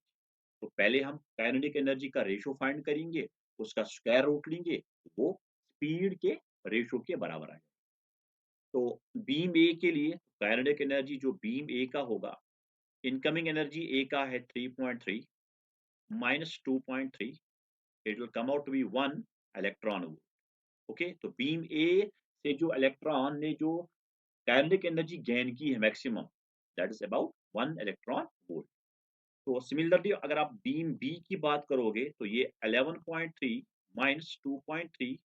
तो पहले हम काइनेटिक एनर्जी का रेशो फाइंड करेंगे, उसका स्क्वायर रूट लेंगे, वो स्पीड के रेशो के बराबर आएगा. तो बीम ए के लिए काइनेटिक एनर्जी जो बीम ए का होगा, इनकमिंग एनर्जी ए का है 3.3 minus 2.3, it will come out to be 1 electron volt. Okay, तो बीम ए से जो इलेक्ट्रॉन ने जो काइनेटिक एनर्जी गेन की है maximum, that is about 1 electron volt. तो सिमिलरली अगर आप बीम बी की बात करोगे तो ये 11.3 माइनस 2.3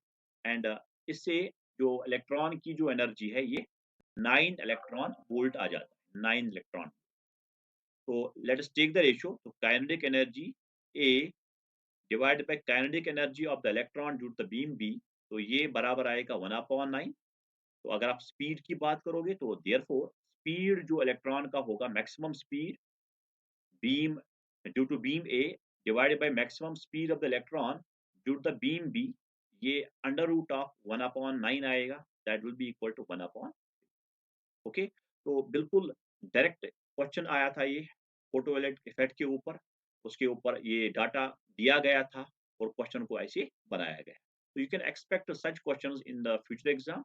एंड इससे जो इलेक्ट्रॉन की जो एनर्जी है ये 9 इलेक्ट्रॉन वोल्ट आ जाता है. 9 इलेक्ट्रॉन. तो let us take the ratio. तो kinetic energy A divide by kinetic energy of the electron due to the beam B, तो ये बराबर आएगा 1/9. तो अगर आप स्पीड की बात करोगे तो देयरफॉर स्पीड जो इलेक्ट्रॉन का होगा maximum speed beam due to beam A divided by maximum speed of the electron due to the beam B, ये अंडर रूट ऑफ 1/9 आएगा. That will be equal to 1/. Okay, तो बिल्कुल direct question आया था ये photo effect के ऊपर. उसके ऊपर ये डाटा दिया गया था और क्वेश्चन को ऐसे बनाया गया. तो you can expect such questions in the future exam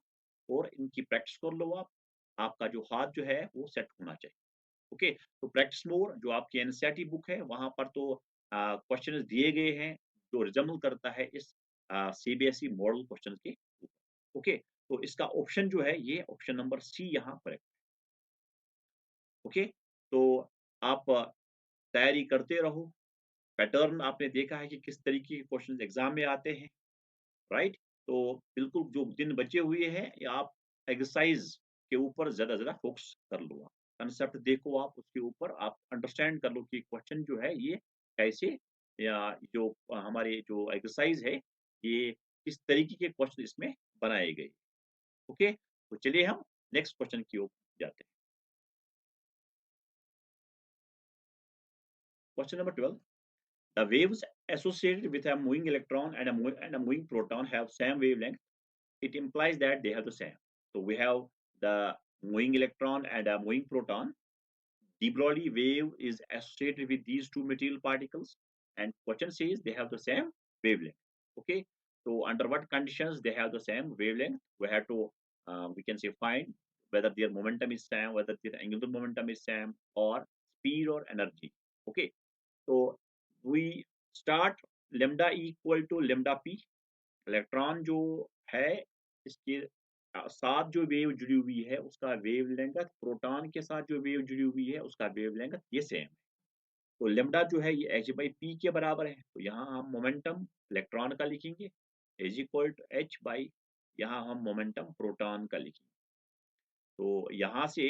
और इनकी प्रैक्टिस कर लो आप. आपका जो हाथ जो है वो सेट होना चाहिए. ओके, तो प्रैक्टिस मोर जो आपकी एनसीईआरटी बुक है वहां पर तो क्वेश्चन दिए गए हैं जो रिजम्बल करता है इस सीबीएसई मॉडल क्वेश्चन के ऊपर. ओके, तो इसका ऑप्शन जो है ये ऑप्शन नंबर सी यहाँ पर है. ओके, तो आप तैयारी करते रहो. पैटर्न आपने देखा है कि किस तरीके के क्वेश्चन एग्जाम में आते हैं, राइट. तो बिल्कुल जो दिन बचे हुए हैं ये आप एक्सरसाइज के ऊपर ज्यादा फोकस कर लो. आप कंसेप्ट देखो, आप उसके ऊपर आप अंडरस्टैंड कर लो कि क्वेश्चन जो है ये कैसे, या जो हमारे जो एक्सरसाइज है ये किस तरीके के क्वेश्चन इसमें बनाए गए. ओके, तो चलिए हम नेक्स्ट क्वेश्चन की ओर जाते हैं. Question number 12. The waves associated with a moving electron and a moving proton have same wavelength. It implies that they have the same. So we have the moving electron and a moving proton. De Broglie wave is associated with these two material particles, and question says they have the same wavelength. Okay, so under what conditions they have the same wavelength? We have to we can say find whether their momentum is same, whether their angular momentum is same, or speed or energy. Okay, so we start lambda equal to lambda p. Electron जो है इसके साथ जो wave जुड़ी हुई है उसका wavelength, proton के साथ जो वेव जुड़ी हुई है उसका वेवलेंथ ये सेम है. तो लेमडा जो है ये h/p के बराबर है. तो यहाँ हम मोमेंटम इलेक्ट्रॉन का लिखेंगे इज इक्वल टू h/, यहाँ हम मोमेंटम प्रोटॉन का लिखेंगे. तो यहाँ से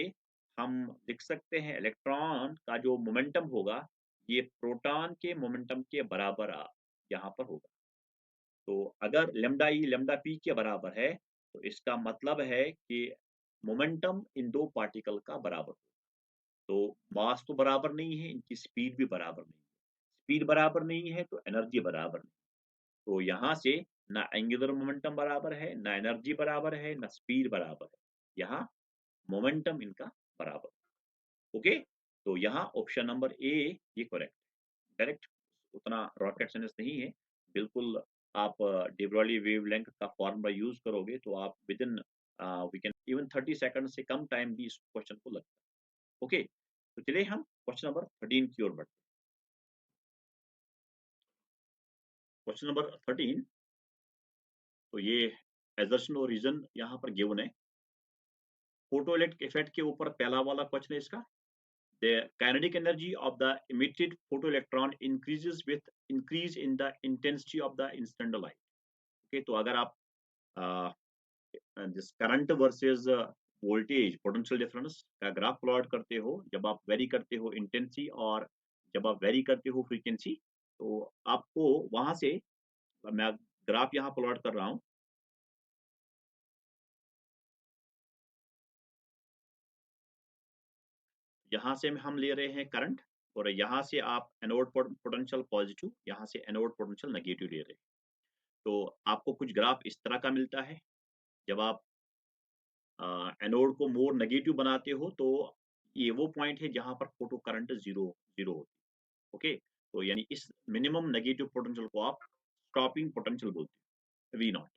हम लिख सकते हैं इलेक्ट्रॉन का जो मोमेंटम होगा ये प्रोटॉन के मोमेंटम के बराबर यहाँ पर होगा. तो अगर लेमडा ई लेमडा पी के बराबर है तो इसका मतलब है कि मोमेंटम इन दो पार्टिकल का बराबर हो। तो मास तो बराबर नहीं है, इनकी स्पीड भी बराबर नहीं है। स्पीड बराबर नहीं है तो एनर्जी बराबर नहीं। तो यहाँ से ना एंगुलर मोमेंटम बराबर है, ना एनर्जी बराबर है, ना स्पीड बराबर है। यहाँ मोमेंटम इनका बराबर। ओके, तो यहाँ ऑप्शन नंबर ए ये करेक्ट। डायरेक्ट उतना रॉकेट साइंस नहीं है। बिल्कुल आप डे ब्रॉगली वेवलेंथ का फॉर्मूला यूज करोगे तो आप with in we can even 30 second से कम टाइम भी इस क्वेश्चन को लगता है। ओके, तो चलिए हम क्वेश्चन नंबर 13 की ओर बढ़ते हैं। क्वेश्चन नंबर 13, तो ये एजर्शन और रीजन यहाँ पर गिवन है। फोटो इलेक्ट्रिक इफेक्ट के ऊपर पहला वाला क्वेश्चन है इसका। The kinetic energy of the emitted photoelectron increases with increase in the intensity of the instant light. Okay, तो अगर आप जिस current versus voltage potential difference का ग्राफ प्लॉट करते हो, जब आप वेरी करते हो इंटेंसिटी और जब आप वेरी करते हो फ्रीक्वेंसी, तो आपको वहां से मैं ग्राफ यहाँ प्लॉट कर रहा हूँ। यहाँ से हम ले रहे हैं करंट और यहाँ से आप एनोड पोटेंशियल पॉजिटिव, यहाँ से एनोड पोटेंशियल नेगेटिव ले रहे हैं। तो आपको कुछ ग्राफ इस तरह का मिलता है। जब आप एनोड को मोर नेगेटिव बनाते हो तो ये वो पॉइंट है जहां पर फोटो करंट जीरो जीरो होती है। ओके, तो यानी इस मिनिमम नेगेटिव पोटेंशियल को आप स्टॉपिंग पोटेंशियल बोलते हैं, वी नॉट।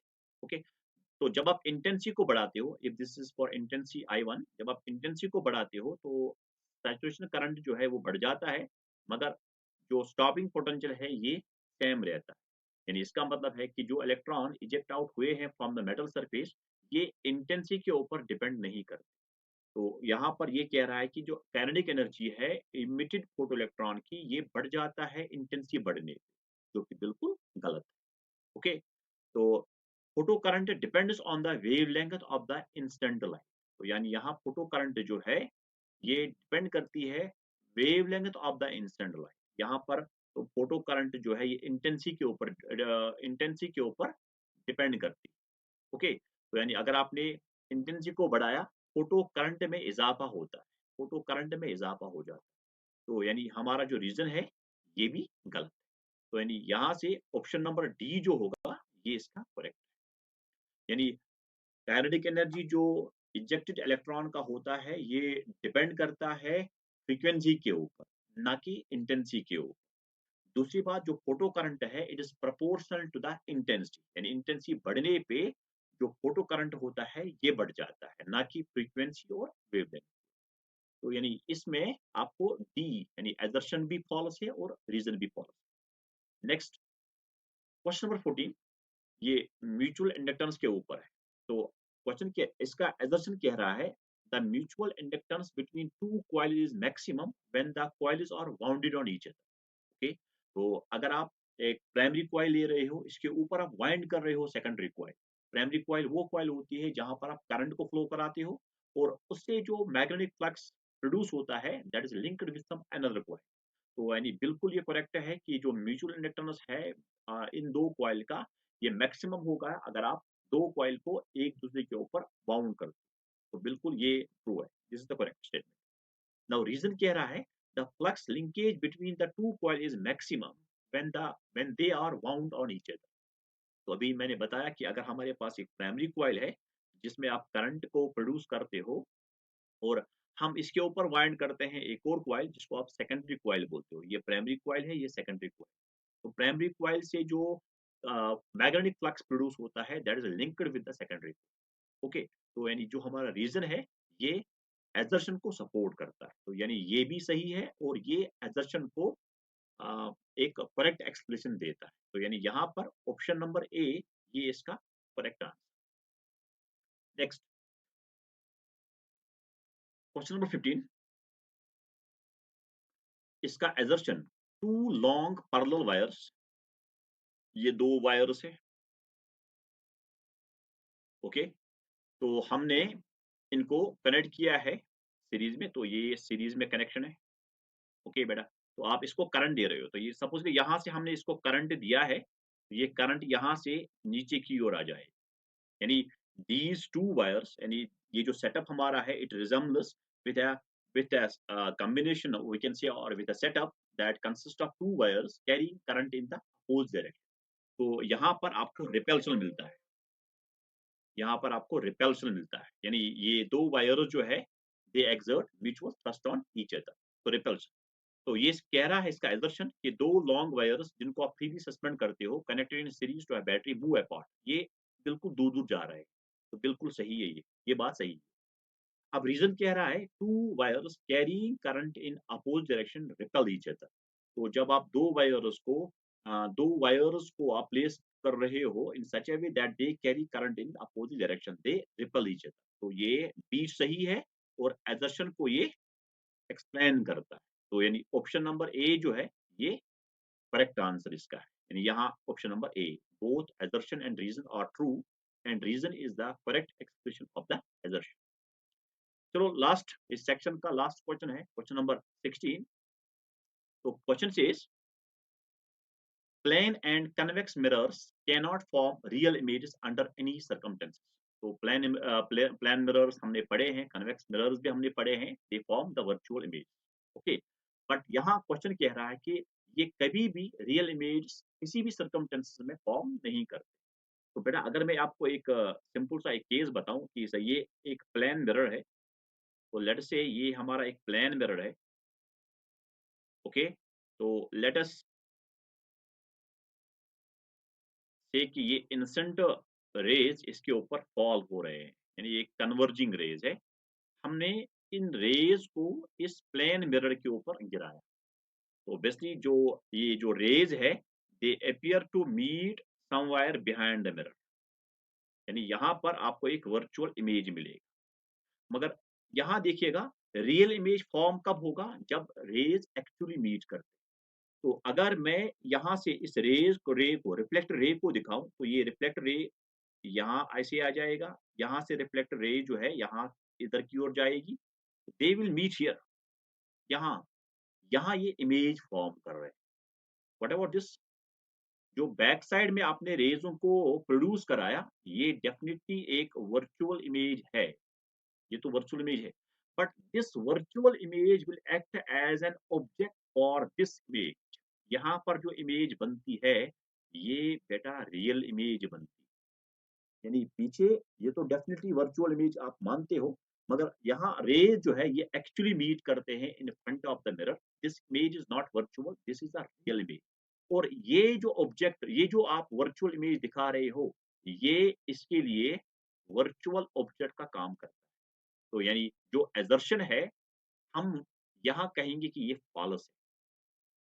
ओके, तो जब आप इंटेंसिटी को बढ़ाते हो, if this is for intensity I1, जब आप इंटेंसिटी को बढ़ाते हो तो सैचुरेशन करंट जो है वो बढ़ जाता है, मगर जो स्टॉपिंग पोटेंशियल है ये सेम रहता है। यानी इसका मतलब है कि जो इलेक्ट्रॉन इजेक्ट आउट हुए हैं फ्रॉम द मेटल सरफेस, ये इंटेंसिटी के ऊपर डिपेंड नहीं करते। तो यहाँ पर ये कह रहा है कि जो काइनेटिक एनर्जी है इमिटेड फोटो इलेक्ट्रॉन की, ये बढ़ जाता है इंटेंसिटी बढ़ने से, जो कि बिल्कुल गलत है। ओके, तो photo current depends on the wavelength of the instant light. तो यानी यहाँ फोटो करंट जो है ये डिपेंड करती है wavelength of the instant light. यहाँ पर तो फोटो करंट जो है ये इंटेंसिटी के ऊपर डिपेंड करती है। ओके, तो यानी अगर आपने इंटेंसिटी को बढ़ाया, फोटो करंट में इजाफा होता है, फोटो करंट में इजाफा हो जाता है। तो यानी हमारा जो रीजन है ये भी गलत है। तो यानी यहाँ से ऑप्शन नंबर डी जो होगा ये इसका करेक्ट। यानी काइनेटिक एनर्जी जो इजेक्टेड इलेक्ट्रॉन का होता है ये डिपेंड करता है फ्रीक्वेंसी के ऊपर, ना कि इंटेंसिटी के ऊपर। दूसरी बात, जो फोटो करंट है it is proportional to the intensity, यानी इंटेंसिटी बढ़ने पे जो फोटो करंट होता है ये बढ़ जाता है, ना कि फ्रीक्वेंसी और वेवलेंथ। तो यानी इसमें आपको डी यानी एजर्शन भी फॉल्स है और रीजन भी फॉल्स। नेक्स्ट क्वेश्चन नंबर 14, ये म्यूचुअल इंडक्टेंस के ऊपर है। तो क्वेश्चन के इसका एजर्शन कह रहा है the mutual inductance between two coil is maximum when the coils are bounded on each other. Okay, तो अगर आप एक प्राइमरी कॉइल ले रहे हो, इसके ऊपर आप वाइंड कर रहे हो सेकेंडरी कॉइल। प्राइमरी कॉइल वो कॉइल होती है जहां पर आप करंट को फ्लो कराते हो और उससे जो मैग्नेटिक फ्लक्स प्रोड्यूस होता है that is linked with some another coil. तो यानी बिल्कुल ये करेक्ट है कि जो म्यूचुअल इंडक्टेंस है इन दो कॉइल का, ये मैक्सिमम होगा अगर आप दो कॉइल को एक दूसरे के ऊपर बाउंड कर दो। तो बिल्कुल ये ट्रू है, this is the correct statement. Now reason कह रहा है the flux linkage between the two coil is maximum when they are bound on each other. तो अभी मैंने बताया कि अगर हमारे पास एक प्राइमरी कॉइल है जिसमें आप करंट को प्रोड्यूस करते हो और हम इसके ऊपर वाइंड करते हैं एक और कॉइल जिसको आप सेकेंडरी कॉइल बोलते हो। ये प्राइमरी कॉइल है, ये सेकेंडरी कॉइल। तो प्राइमरी कॉइल से जो मैग्नेटिक फ्लक्स प्रोड्यूस होता है that is linked with the secondary. Okay, तो यानी जो हमारा रीजन है ये एजर्शन को सपोर्ट करता है। तो यानी ये भी सही है और ये एजर्शन को एक करेक्ट एक्सप्लेनेशन देता है। तो यानी यहाँ पर ऑप्शन नंबर ए ये इसका correct answer. Next question number 15, इसका assertion two long parallel wires, ये दो वायर्स है। ओके, तो हमने इनको कनेक्ट किया है सीरीज में, तो ये सीरीज में कनेक्शन है। ओके बेटा, तो आप इसको करंट दे रहे हो, तो ये सपोज यहाँ से हमने इसको करंट दिया है, ये करंट यहाँ से नीचे की ओर आ जाए, यानी these two wires, यानी ये जो सेटअप हमारा है, it resembles with a combination we can say, or with a setup that consists of two wires carrying current in the opposite direction. तो यहाँ पर आपको रिपल्शन मिलता है, यहाँ पर आपको रिपल्शन मिलता है, यानी ये दो वायर जो है they exert mutual thrust on each other, तो रिपल्शन। तो ये कह रहा है इसका assertion कि दो लॉन्ग वायर्स जिनको आप फ्रीली सस्पेंड करते हो connected in series to a battery move apart, ये बिल्कुल दूर-दूर जा रहे हैं। तो बिल्कुल सही है ये बात सही है। अब रीज़न कह रहा है to wires carrying current in opposite direction repel each other. तो जब आप दो वायर्स को आप प्लेस कर रहे हो in such a way that they carry current in opposite direction, they repel each other. तो ये बी सही है और assertion को ये एक्सप्लेन करता है। तो यानी ऑप्शन नंबर ए जो है ये करेक्ट आंसर इसका है। यानी यहाँ option number A, both assertion and reason are true and reason is the correct expression of the assertion। चलो लास्ट, इस सेक्शन का लास्ट क्वेश्चन है क्वेश्चन नंबर 16। तो question says plane and convex mirrors cannot form real images under any circumstances। तो plane mirrors हमने पढ़े हैं, convex mirrors भी हमने पढ़े हैं, they form the virtual image. Okay, but यहाँ क्वेश्चन कह रहा है कि ये कभी भी रियल इमेज किसी भी सर्कमस्टेंसेस में फॉर्म नहीं करते। तो बेटा अगर मैं आपको एक सिंपल सा एक केस बताऊं कि ये एक प्लेन मिरर है, तो लेट से ये हमारा एक प्लेन मिरर है। ओके, तो लेट अस से कि ये इंसिडेंट रेज इसके ऊपर फॉल हो रहे हैं, यानी एक कन्वर्जिंग रेज है। हमने इन रेज को इस प्लेन मिरर के ऊपर गिराया, तो ऑब्वियसली जो ये जो रेज है they appear to meet somewhere behind the mirror, यानी यहाँ पर आपको एक वर्चुअल इमेज मिलेगी। मगर यहाँ देखिएगा रियल इमेज फॉर्म कब होगा, जब रेज एक्चुअली मीट करते। तो अगर मैं यहाँ से इस रे को रिफ्लेक्ट रे को दिखाऊं, तो ये रिफ्लेक्ट रे यहाँ ऐसे आ जाएगा, यहाँ से रिफ्लेक्ट रे जो है यहाँ इधर की ओर जाएगी, दे विल मीट हियर, यहाँ यहाँ ये इमेज फॉर्म कर रहे हैं। व्हाट अबाउट दिस, जो बैक साइड में आपने रेज़ों को प्रोड्यूस कराया, ये डेफिनिटली एक वर्चुअल इमेज है, ये तो वर्चुअल इमेज है। But this virtual image will act as an object for this image. यहाँ पर जो इमेज बनती है, ये बेटा रियल इमेज बनती है। यानी पीछे ये तो डेफिनेटली वर्चुअल इमेज आप मानते हो, मगर यहाँ रेज जो है ये एक्चुअली मीट करते हैं in front of the mirror. This image is not virtual, this is a real image. और ये जो ऑब्जेक्ट, ये जो आप वर्चुअल इमेज दिखा रहे हो, ये इसके लिए वर्चुअल ऑब्जेक्ट का काम करता है। तो यानी जो assertion है, हम यहाँ कहेंगे कि ये फॉल्स है।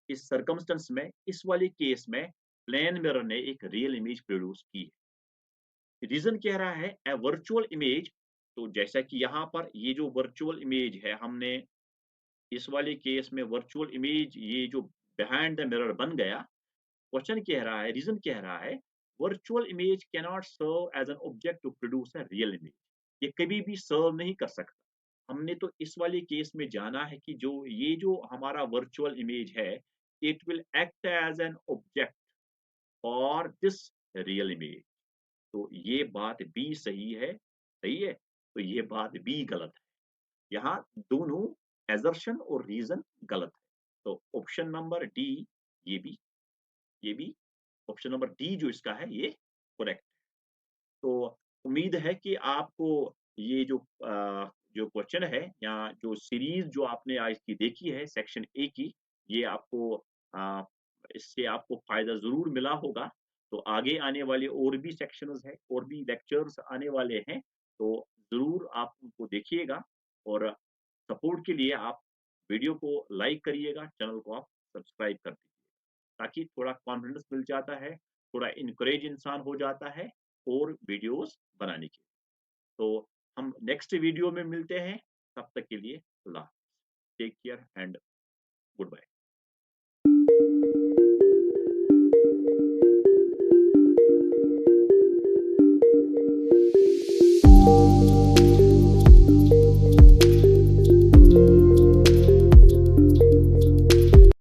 इस सर्कमस्टेंस में, इस वाले केस में प्लेन मिरर ने एक रियल इमेज प्रोड्यूस की है। रीजन कह रहा है ए वर्चुअल इमेज। तो जैसा कि यहाँ पर ये जो वर्चुअल इमेज है, हमने इस वाले केस में वर्चुअल इमेज ये जो बिहाइंड द मिरर बन गया। क्वेश्चन कह रहा है, रीजन कह रहा है virtual image can not serve as an object to produce a real image. ये कभी भी सर्व नहीं कर सकता। हमने तो इस वाले केस में जाना है कि जो ये जो हमारा वर्चुअल इमेज है, it will act as an object for this real image. तो ये बात बी सही है, सही है, तो ये बात बी गलत है। यहाँ दोनों assertion और रीजन गलत है। तो ऑप्शन नंबर डी, ये भी ये भी ऑप्शन नंबर डी जो इसका है ये करेक्ट है। तो उम्मीद है कि आपको ये जो क्वेश्चन है या जो सीरीज जो आपने आज की देखी है सेक्शन ए की, ये आपको इससे आपको फायदा जरूर मिला होगा। तो आगे आने वाले और भी सेक्शंस है, और भी लेक्चर्स आने वाले हैं, तो जरूर आप उनको देखिएगा। और सपोर्ट के लिए आप वीडियो को लाइक करिएगा, चैनल को आप सब्सक्राइब कर दीजिए, ताकि थोड़ा कॉन्फिडेंस मिल जाता है, थोड़ा इनकरेज इंसान हो जाता है और वीडियोस बनाने के। तो हम नेक्स्ट वीडियो में मिलते हैं, तब तक के लिए Allah, take care and good bye.